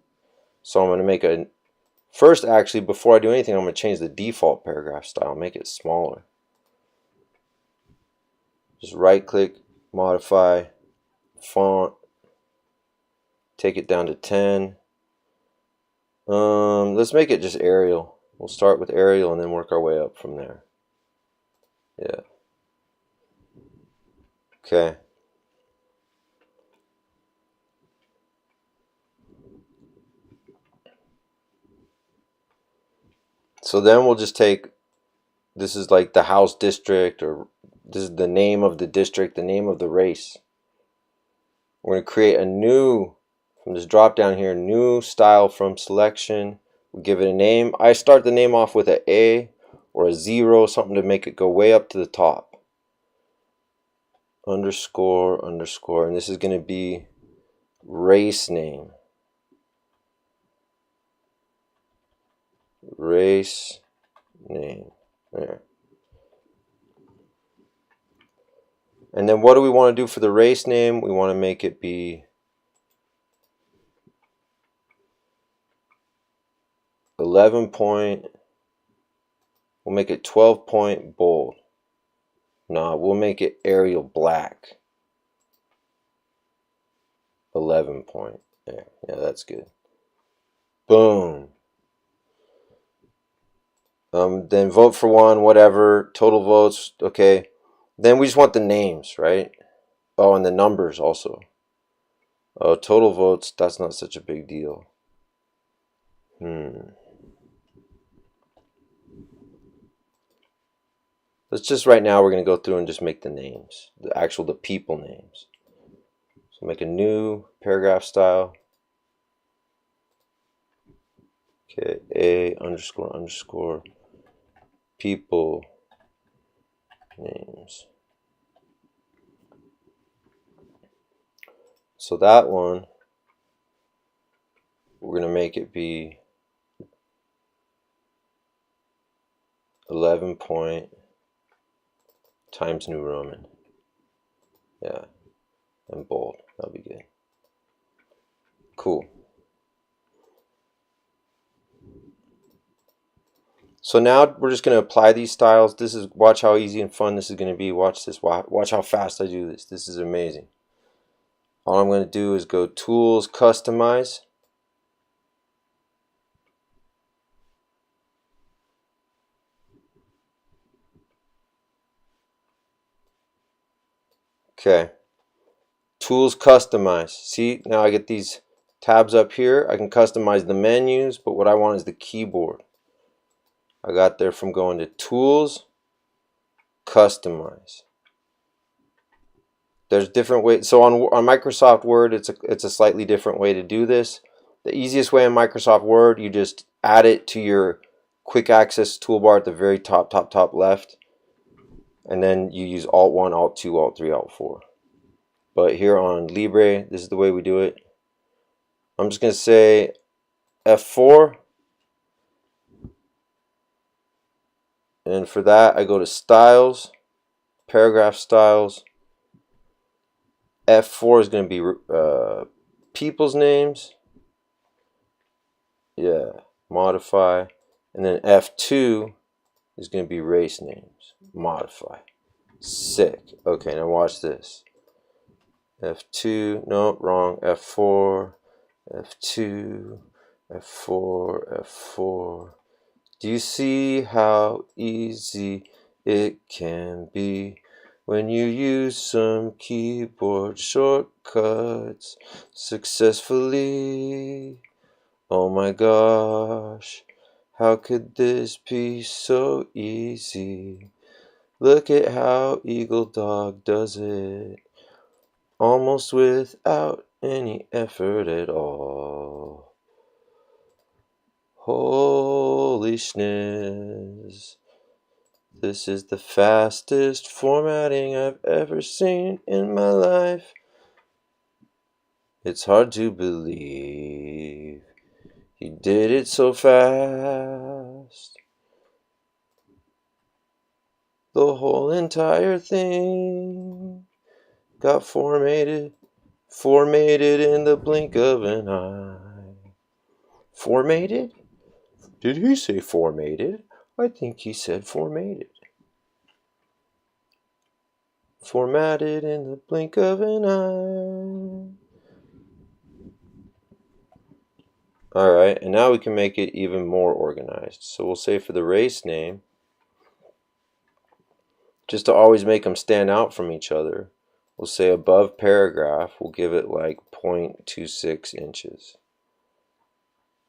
So I'm going to make a, first actually before I do anything, I'm going to change the default paragraph style, make it smaller. Just right click, modify, font, take it down to 10. Let's make it just Arial. We'll start with Arial and then work our way up from there. Yeah. Okay. So then we'll just take, this is like the house district, or this is the name of the district, the name of the race. We're going to create a new, from this drop down here, new style from selection. We'll give it a name. I start the name off with an A or a 0, something to make it go way up to the top. Underscore, underscore, and this is going to be race name. Race name. There. And then what do we want to do for the race name? We want to make it be 11 point. We'll make it 12 point bold. No, we'll make it Arial black. 11 point. There. Yeah, that's good. Boom. Then vote for one, whatever. Total votes. Okay. Then we just want the names, right? Oh, and the numbers also. Oh, total votes. That's not such a big deal. Let's just, right now, we're going to go through and just make the names. The people names. So make a new paragraph style. Okay, A underscore underscore people names. So that one, we're going to make it be 11 point times New Roman. Yeah, and bold. That'll be good. Cool. So now we're just going to apply these styles. This is, watch how easy and fun this is going to be. Watch this. Watch how fast I do this. This is amazing. All I'm going to do is go Tools, Customize. Okay. Tools, Customize. See, now I get these tabs up here. I can customize the menus, but what I want is the keyboard. I got there from going to Tools, Customize. There's different ways. So on Microsoft Word, it's a slightly different way to do this. The easiest way in Microsoft Word, you just add it to your quick access toolbar at the very top left, and then you use Alt 1, Alt 2, Alt 3, Alt 4. But here on Libre, this is the way we do it. I'm just going to say F4, and for that I go to Styles, Paragraph Styles. F4 is going to be people's names. Yeah, modify. And then F2 is going to be race names. Modify. Sick. Okay, now watch this. F2, no, wrong. F4, F2, F4, F4. Do you see how easy it can be when you use some keyboard shortcuts successfully? Oh my gosh, how could this be so easy? Look at how Eagle Dog does it, almost without any effort at all. Holy schniz. This is the fastest formatting I've ever seen in my life. It's hard to believe he did it so fast. The whole entire thing got formatted in the blink of an eye. Formatted? Did he say formatted? I think he said formatted. Formatted in the blink of an eye. Alright, and now we can make it even more organized. So we'll say for the race name, just to always make them stand out from each other, we'll say above paragraph, we'll give it like 0.26 inches.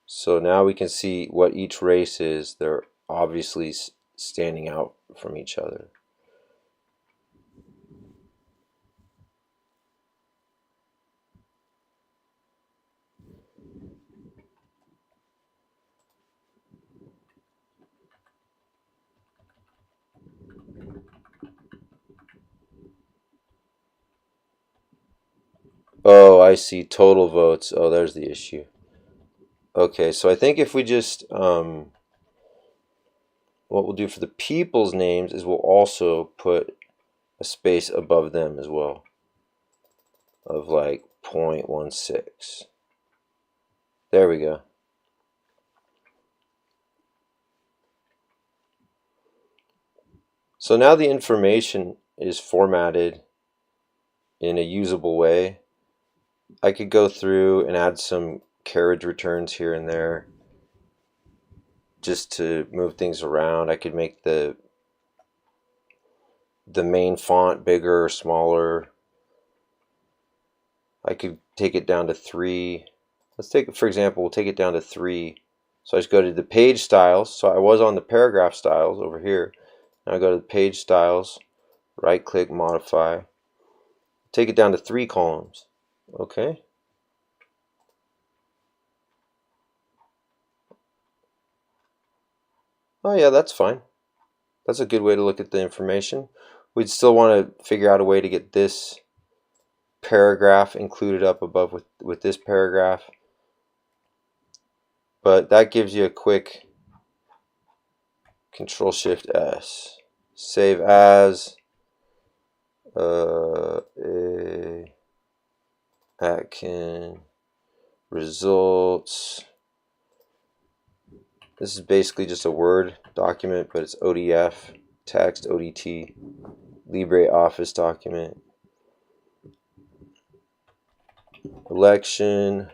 So now we can see what each race is. They're obviously standing out from each other. Oh, I see. Total votes. Oh, there's the issue. Okay, so I think if we just, what we'll do for the people's names is we'll also put a space above them as well, of like 0.16. There we go. So now the information is formatted in a usable way. I could go through and add some carriage returns here and there just to move things around. I could make the main font bigger or smaller. I could take it down to 3. Let's take it, for example, we'll take it down to 3. So I just go to the page styles. So I was on the paragraph styles over here. Now I go to the page styles, right click, modify. Take it down to 3 columns. Okay. Oh yeah, that's fine. That's a good way to look at the information. We'd still want to figure out a way to get this paragraph included up above with this paragraph. But that gives you a quick Control-Shift-S. Save as Atkin results. This is basically just a Word document, but it's ODF, text, ODT, LibreOffice document. Election,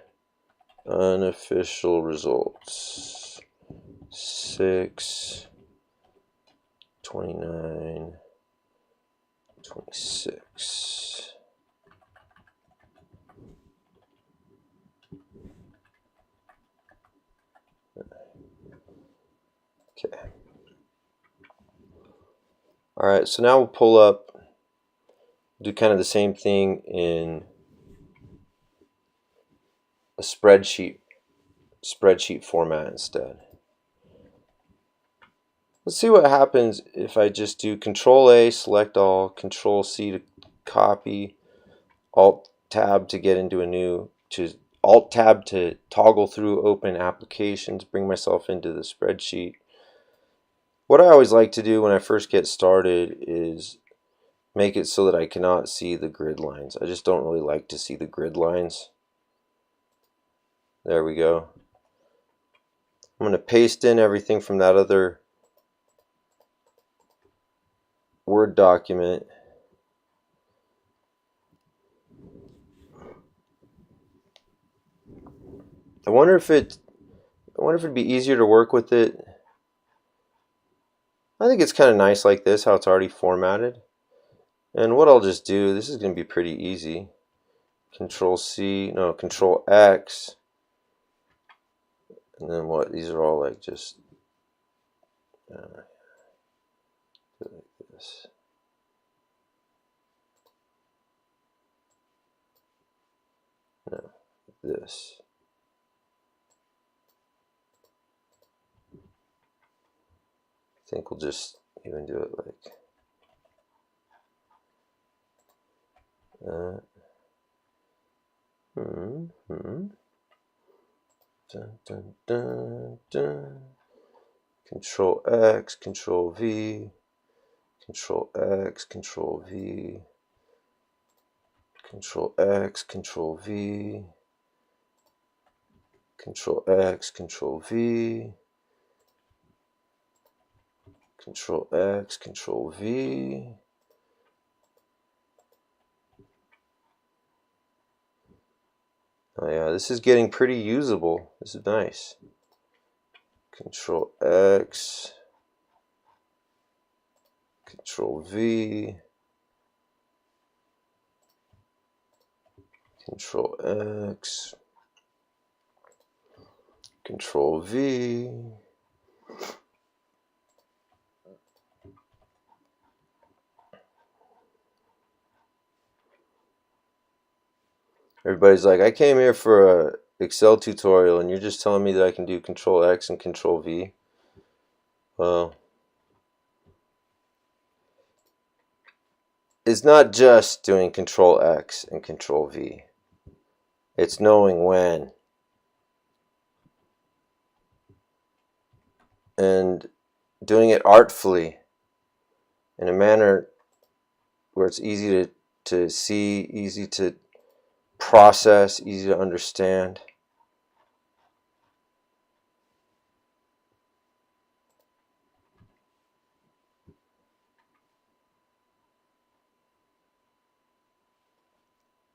unofficial results. 6/29/26. Okay. All right, so now we'll pull up, do kind of the same thing in a spreadsheet format instead. Let's see what happens if I just do Control-A, select all, Control-C to copy, Alt-Tab to get into a new, Alt-Tab to toggle through open applications, bring myself into the spreadsheet. What I always like to do when I first get started is make it so that I cannot see the grid lines. I just don't really like to see the grid lines. There we go. I'm going to paste in everything from that other Word document. I wonder if it'd be easier to work with it. I think it's kind of nice like this, how it's already formatted. And what I'll just do, this is going to be pretty easy. Control-C, no, Control-X. And then what? These are all like just like this. No, this. I think we'll just even do it like that. Dun, dun, dun, dun. Control-X, Control-V, Control-X, Control-V, Control-X, Control-V, Control-X, Control-V, Control-X, Control-V. Oh yeah, this is getting pretty usable. This is nice. Control-X, Control-V, Control-X, Control-V. Everybody's like, I came here for a Excel tutorial and you're just telling me that I can do Control-X and Control-V. Well, it's not just doing Control-X and Control-V. It's knowing when. And doing it artfully in a manner where it's easy to see, easy to process, easy to understand.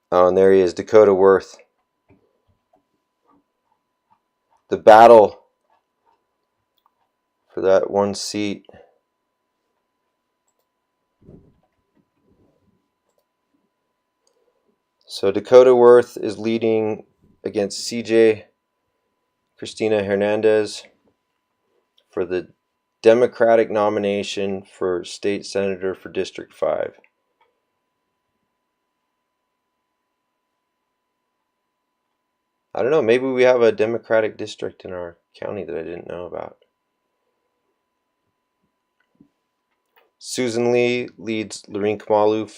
Oh, and there he is, Dakota Worth. The battle for that one seat. So Dakota Worth is leading against CJ Cristina Hernandez for the Democratic nomination for state senator for District 5. I don't know, maybe we have a Democratic district in our county that I didn't know about. Susan Lee leads Lorene Kamalu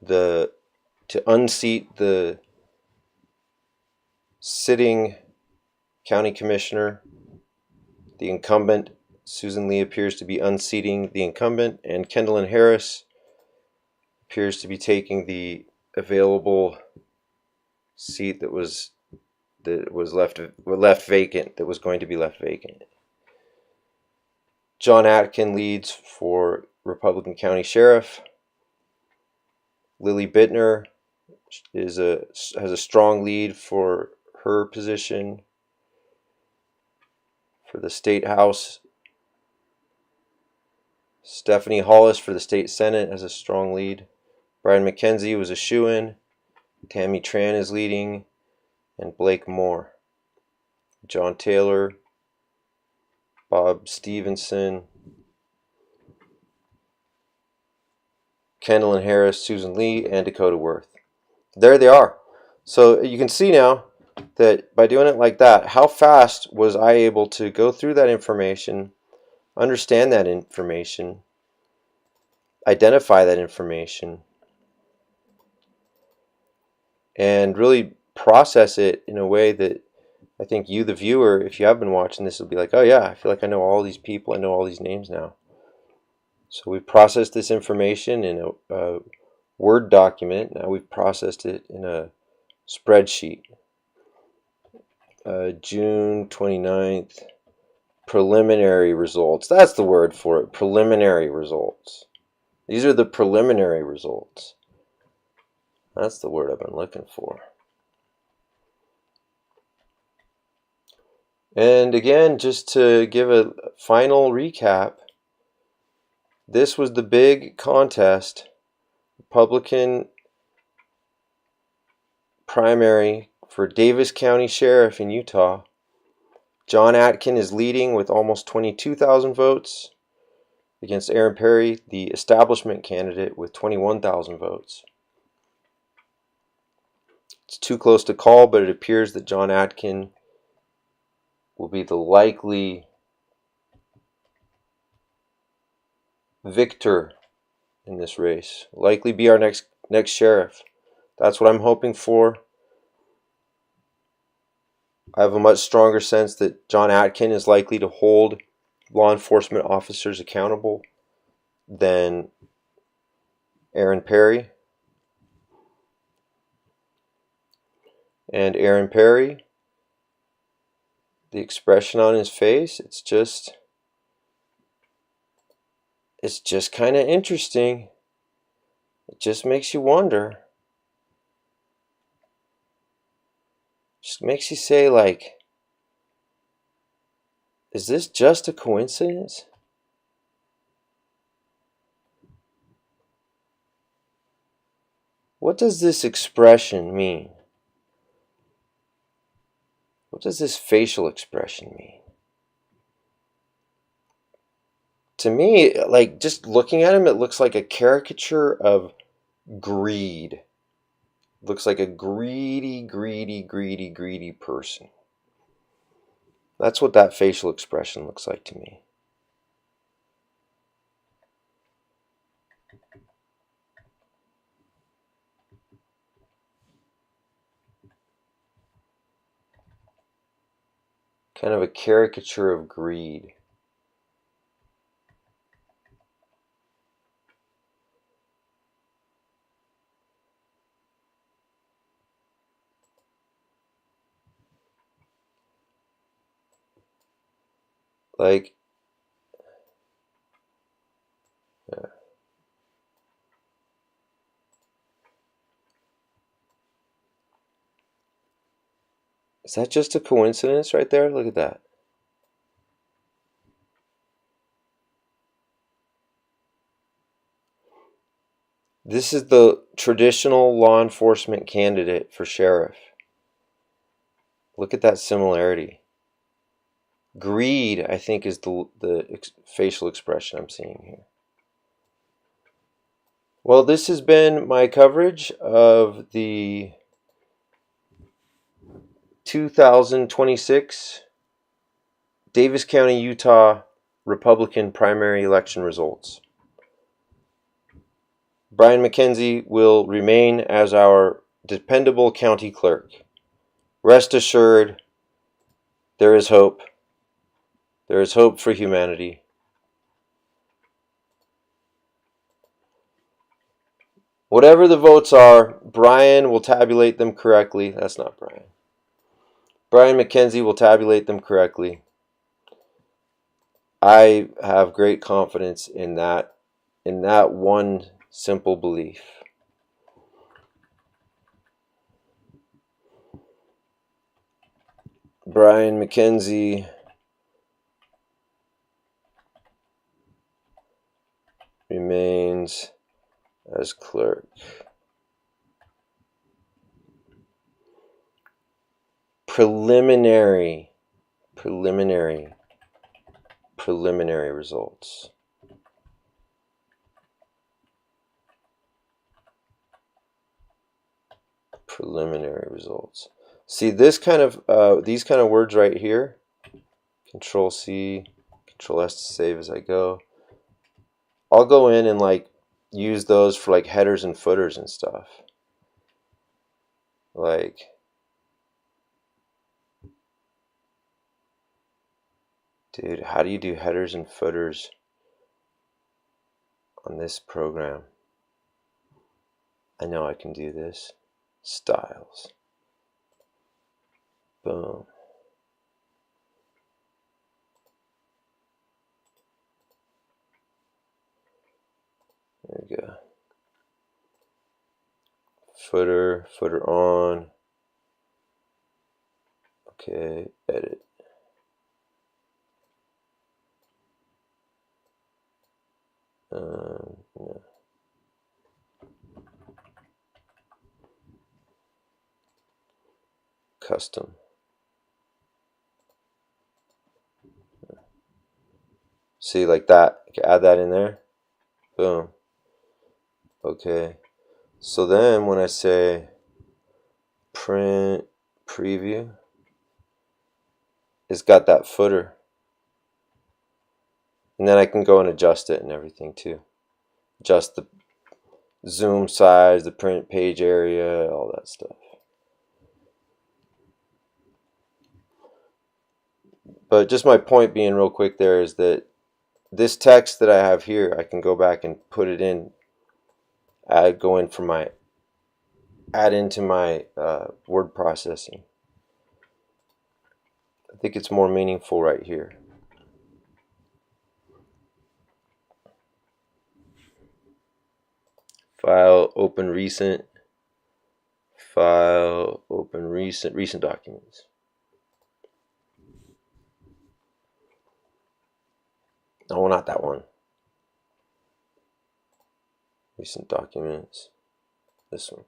to unseat the sitting county commissioner. The incumbent, Susan Lee, appears to be unseating the incumbent, and Kendall Harris appears to be taking the available seat that was left vacant, that was going to be left vacant. John Atkin leads for Republican County Sheriff. Lily Bittner has a strong lead for her position for the State House. Stephanie Hollis for the State Senate has a strong lead. Brian McKenzie was a shoo-in. Tammy Tran is leading, and Blake Moore. John Taylor, Bob Stevenson, Kendall Harris, Susan Lee, and Dakota Worth. There they are. So you can see now that by doing it like that, how fast was I able to go through that information, understand that information, identify that information, and really process it in a way that I think you, the viewer, if you have been watching this, will be like, oh yeah, I feel like I know all these people, I know all these names now. So we've processed this information in a Word document. Now we've processed it in a spreadsheet. June 29th, preliminary results. That's the word for it, preliminary results. These are the preliminary results. That's the word I've been looking for. And again, just to give a final recap, this was the big contest, Republican primary for Davis County Sheriff in Utah. John Atkin is leading with almost 22,000 votes against Aaron Perry, the establishment candidate, with 21,000 votes. It's too close to call, but it appears that John Atkin will be the likely victor in this race, likely be our next sheriff. That's what I'm hoping for. I have a much stronger sense that John Atkin is likely to hold law enforcement officers accountable than Aaron Perry. And Aaron Perry, the expression on his face, it's just kind of interesting. It just makes you wonder. Just makes you say, like, is this just a coincidence? What does this expression mean? What does this facial expression mean? To me, like, just looking at him, it looks like a caricature of greed. Looks like a greedy person. That's what that facial expression looks like to me. Kind of a caricature of greed. Like, yeah. Is that just a coincidence right there? Look at that. This is the traditional law enforcement candidate for sheriff. Look at that similarity. Greed, I think, is the facial expression I'm seeing here. Well, this has been my coverage of the 2026 Davis County, Utah Republican primary election results. Brian McKenzie will remain as our dependable county clerk. Rest assured, there is hope. There is hope for humanity. Whatever the votes are, Brian will tabulate them correctly. That's not Brian. Brian McKenzie will tabulate them correctly. I have great confidence in that one simple belief. Brian McKenzie remains as clerk. Preliminary results. Preliminary results. See this kind of these kind of words right here. Control C, Control S to save as I go. I'll go in and like use those for like headers and footers and stuff. Like dude, how do you do headers and footers on this program? I know I can do this. Styles. Boom. There we go. Footer on. Okay, edit. Yeah. Custom. See, like that. You can add that in there. Boom. Okay. So then when I say print preview, it's got that footer. And then I can go and adjust it and everything too. Adjust the zoom size, the print page area, all that stuff. But just my point being real quick there is that this text that I have here, I can go back and put it in, add into my word processing. I think it's more meaningful right here. File, open recent. File, open recent documents. No, not that one. Recent documents. This one.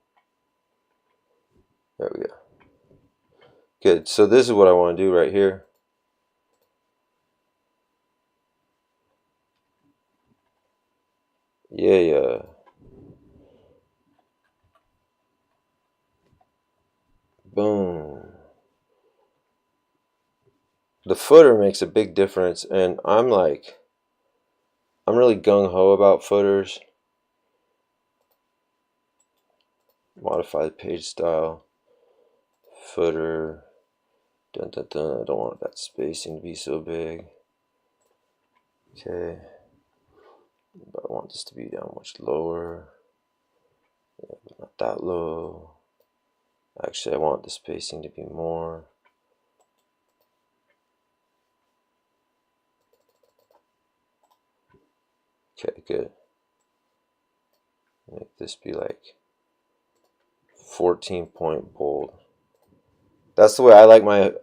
There we go. Good. So this is what I want to do right here. Yeah. Boom. The footer makes a big difference, and I'm really gung-ho about footers. Modify the page style. Footer. Dun, dun, dun. I don't want that spacing to be so big. Okay. But I want this to be down much lower. Yeah, but not that low. Actually, I want the spacing to be more. Okay, good. Make this be like 14-point bold. That's the way I like my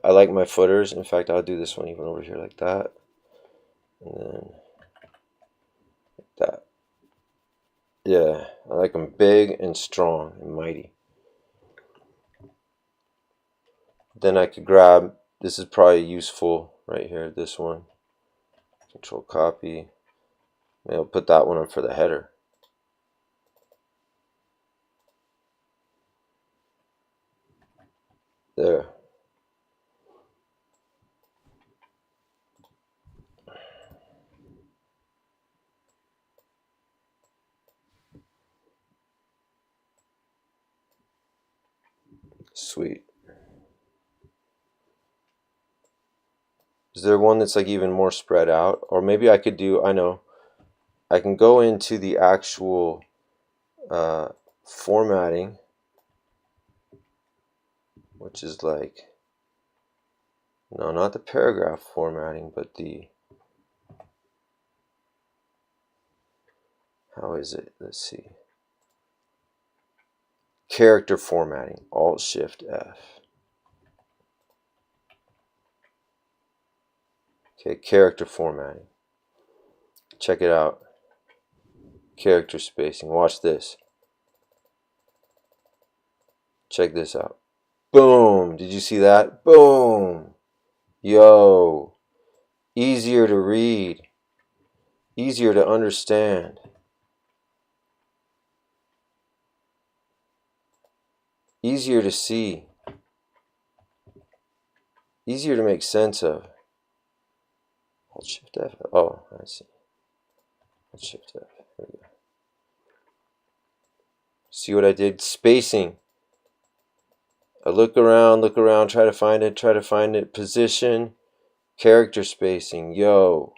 footers. In fact, I'll do this one even over here like that. And then like that. Yeah, I like them big and strong and mighty. Then I could grab, this is probably useful right here, this one. Control copy. Maybe I'll put that one on for the header. There. Sweet. Is there one that's like even more spread out? Or maybe I could do, I know, I can go into the actual formatting, which is like, no, not the paragraph formatting, but the, how is it? Let's see. Character formatting, Alt-Shift-F. Okay, character formatting. Check it out. Character spacing. Watch this. Check this out. Boom. Did you see that? Boom. Yo. Easier to read. Easier to understand. Easier to see. Easier to make sense of. Alt-Shift-F. Oh, I see. Alt-Shift-F. There we go. See what I did? Spacing. I look around, try to find it. Position. Character spacing. Yo.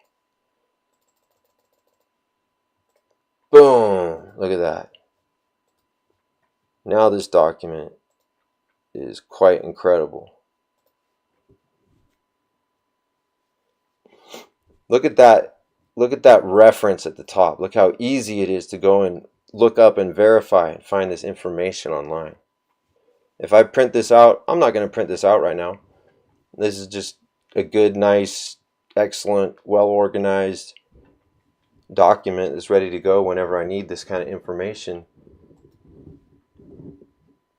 Boom. Look at that. Now this document is quite incredible. Look at that. Look at that reference at the top. Look how easy it is to go and look up and verify and find this information online. If I print this out, I'm not going to print this out right now. This is just a good, nice, excellent, well-organized document that's ready to go whenever I need this kind of information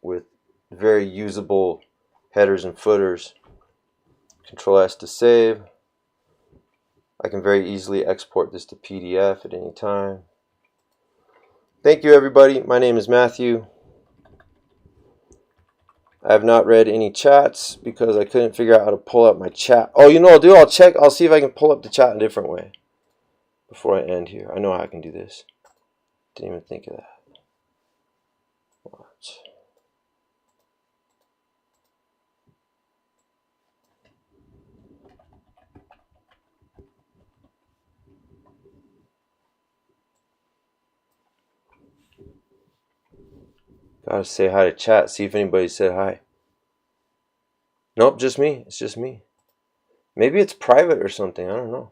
with very usable headers and footers. Control S to save. I can very easily export this to PDF at any time. Thank you, everybody. My name is Matthew. I have not read any chats because I couldn't figure out how to pull up my chat. Oh, you know what I'll do? I'll see if I can pull up the chat in a different way before I end here. I know how I can do this. Didn't even think of that. Watch. Gotta say hi to chat, see if anybody said hi. Nope, just me. It's just me. Maybe it's private or something. I don't know.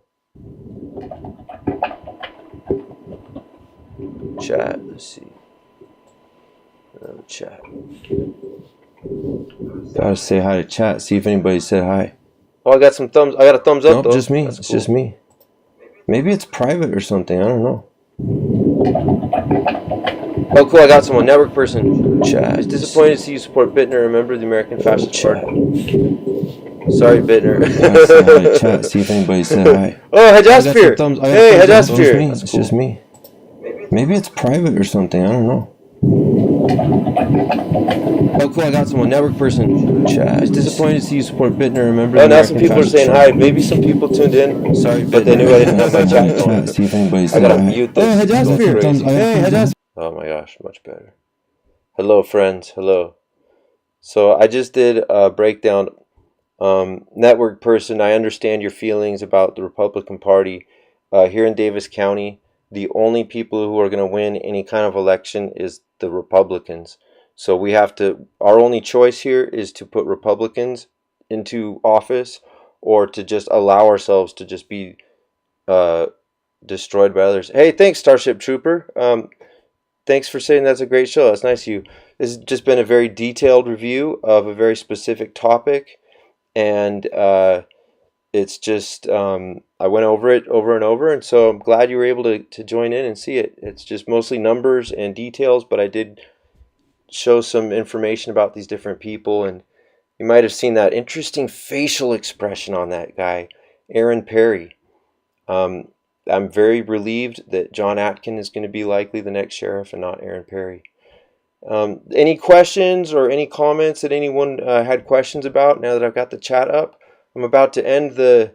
Chat, let's see. Chat. Gotta say hi to chat, see if anybody said hi. Oh, I got some thumbs. I got a thumbs up. Nope, though. Just me. That's it's cool. Just me. Maybe it's private or something. I don't know. Oh, cool. I got someone. Network person. Chat. I was disappointed to see you support Bittner, a member of the American Fascist Party. Sorry, Bittner. Chat. See if anybody said hi. Oh, Hajasphere. Hey, Hajasphere. It's just me. Maybe it's private or something. I don't know. Oh, cool. I got someone. Network person. Chat. I was disappointed to see you support Bittner, a member of the American Fascist Party. Oh, now some people are saying hi. Maybe some people tuned in. Sorry, but they knew I didn't have my chat going. See if anybody said hi. I gotta mute this. Oh, Hajasphere. Hey, Hajasphere. Oh my gosh, much better. Hello, friends. Hello. So I just did a breakdown. Network person, I understand your feelings about the Republican Party. Here in Davis County, the only people who are going to win any kind of election is the Republicans. So we have to, our only choice here is to put Republicans into office or to just allow ourselves to just be destroyed by others. Hey, thanks, Starship Trooper. Thanks for saying that's a great show. That's nice of you. This has just been a very detailed review of a very specific topic. And it's just, I went over it over and over. And so I'm glad you were able to join in and see it. It's just mostly numbers and details, but I did show some information about these different people. And you might have seen that interesting facial expression on that guy, Aaron Perry. I'm very relieved that John Atkin is going to be likely the next sheriff and not Aaron Perry. Any questions or any comments that anyone had questions about now that I've got the chat up? I'm about to end the...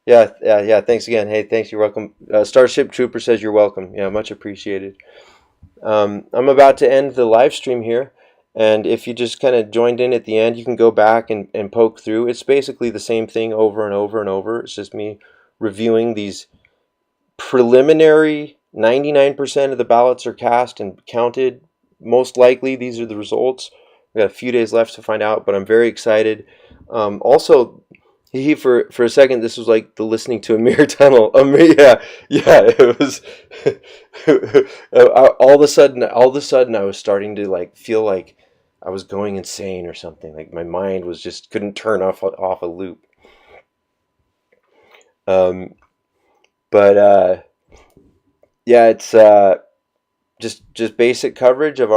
Yeah, thanks again. Hey, thanks, you're welcome. Starship Trooper says you're welcome. Yeah, much appreciated. I'm about to end the live stream here, And if you just kind of joined in at the end, you can go back and poke through. It's basically the same thing over and over and over. It's just me reviewing these preliminary 99% of the ballots are cast and counted. Most likely, these are the results. We got a few days left to find out, but I'm very excited. Also, for a second, this was like the listening to a mirror tunnel. Yeah, it was. All of a sudden, I was starting to like feel like I was going insane or something. Like my mind was just couldn't turn off a loop. But yeah, it's just basic coverage of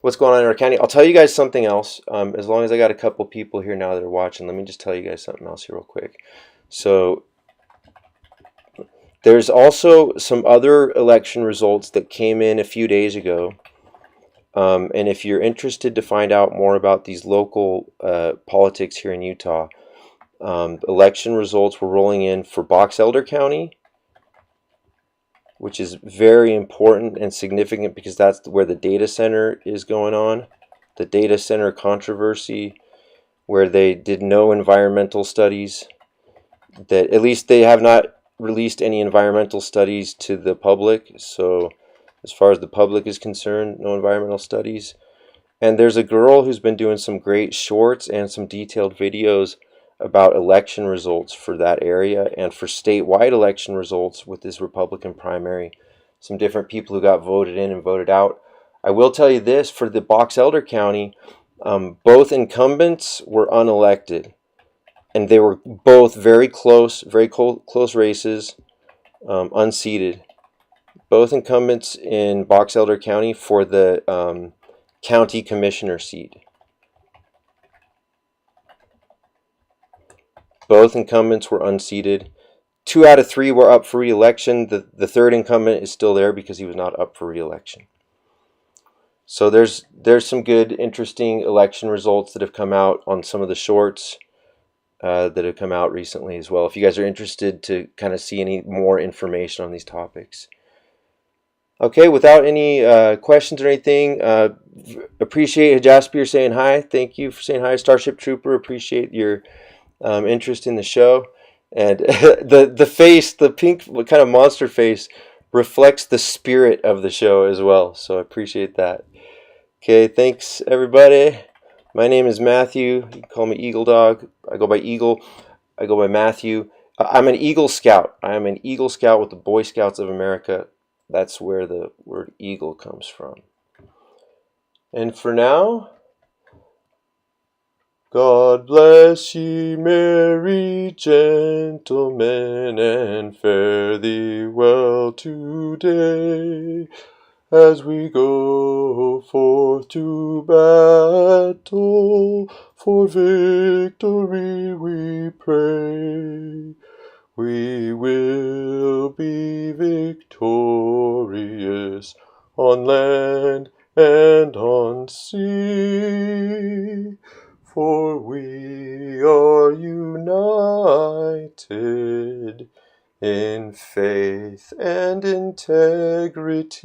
what's going on in our county. I'll tell you guys something else. As long as I got a couple people here now that are watching, let me just tell you guys something else here real quick. So there's also some other election results that came in a few days ago. And if you're interested to find out more about these local politics here in Utah, election results were rolling in for Box Elder County, which is very important and significant because that's where the data center is going on. The data center controversy, where they did no environmental studies, that at least they have not released any environmental studies to the public. So as far as the public is concerned, no environmental studies. And there's a girl who's been doing some great shorts and some detailed videos about election results for that area and for statewide election results with this Republican primary. Some different people who got voted in and voted out. I will tell you this, for the Box Elder County, both incumbents were unelected. And they were both very close races, unseated. Both incumbents in Box Elder County for the county commissioner seat. Both incumbents were unseated. 2 out of 3 were up for re-election. The third incumbent is still there because he was not up for re-election. So there's some good, interesting election results that have come out on some of the shorts that have come out recently as well. If you guys are interested to kind of see any more information on these topics. Okay, without any questions or anything, appreciate Jasper saying hi. Thank you for saying hi, Starship Trooper. Appreciate your interest in the show. And the face, the pink kind of monster face, reflects the spirit of the show as well. So I appreciate that. Okay, thanks everybody. My name is Matthew. You can call me Eagle Dog. I go by Eagle. I go by Matthew. I'm an Eagle Scout. I am an Eagle Scout with the Boy Scouts of America. That's where the word eagle comes from. And for now, God bless ye, merry gentlemen, and fare thee well today, as we go forth to battle, for victory we pray. We will be victorious on land and on sea, for we are united in faith and integrity.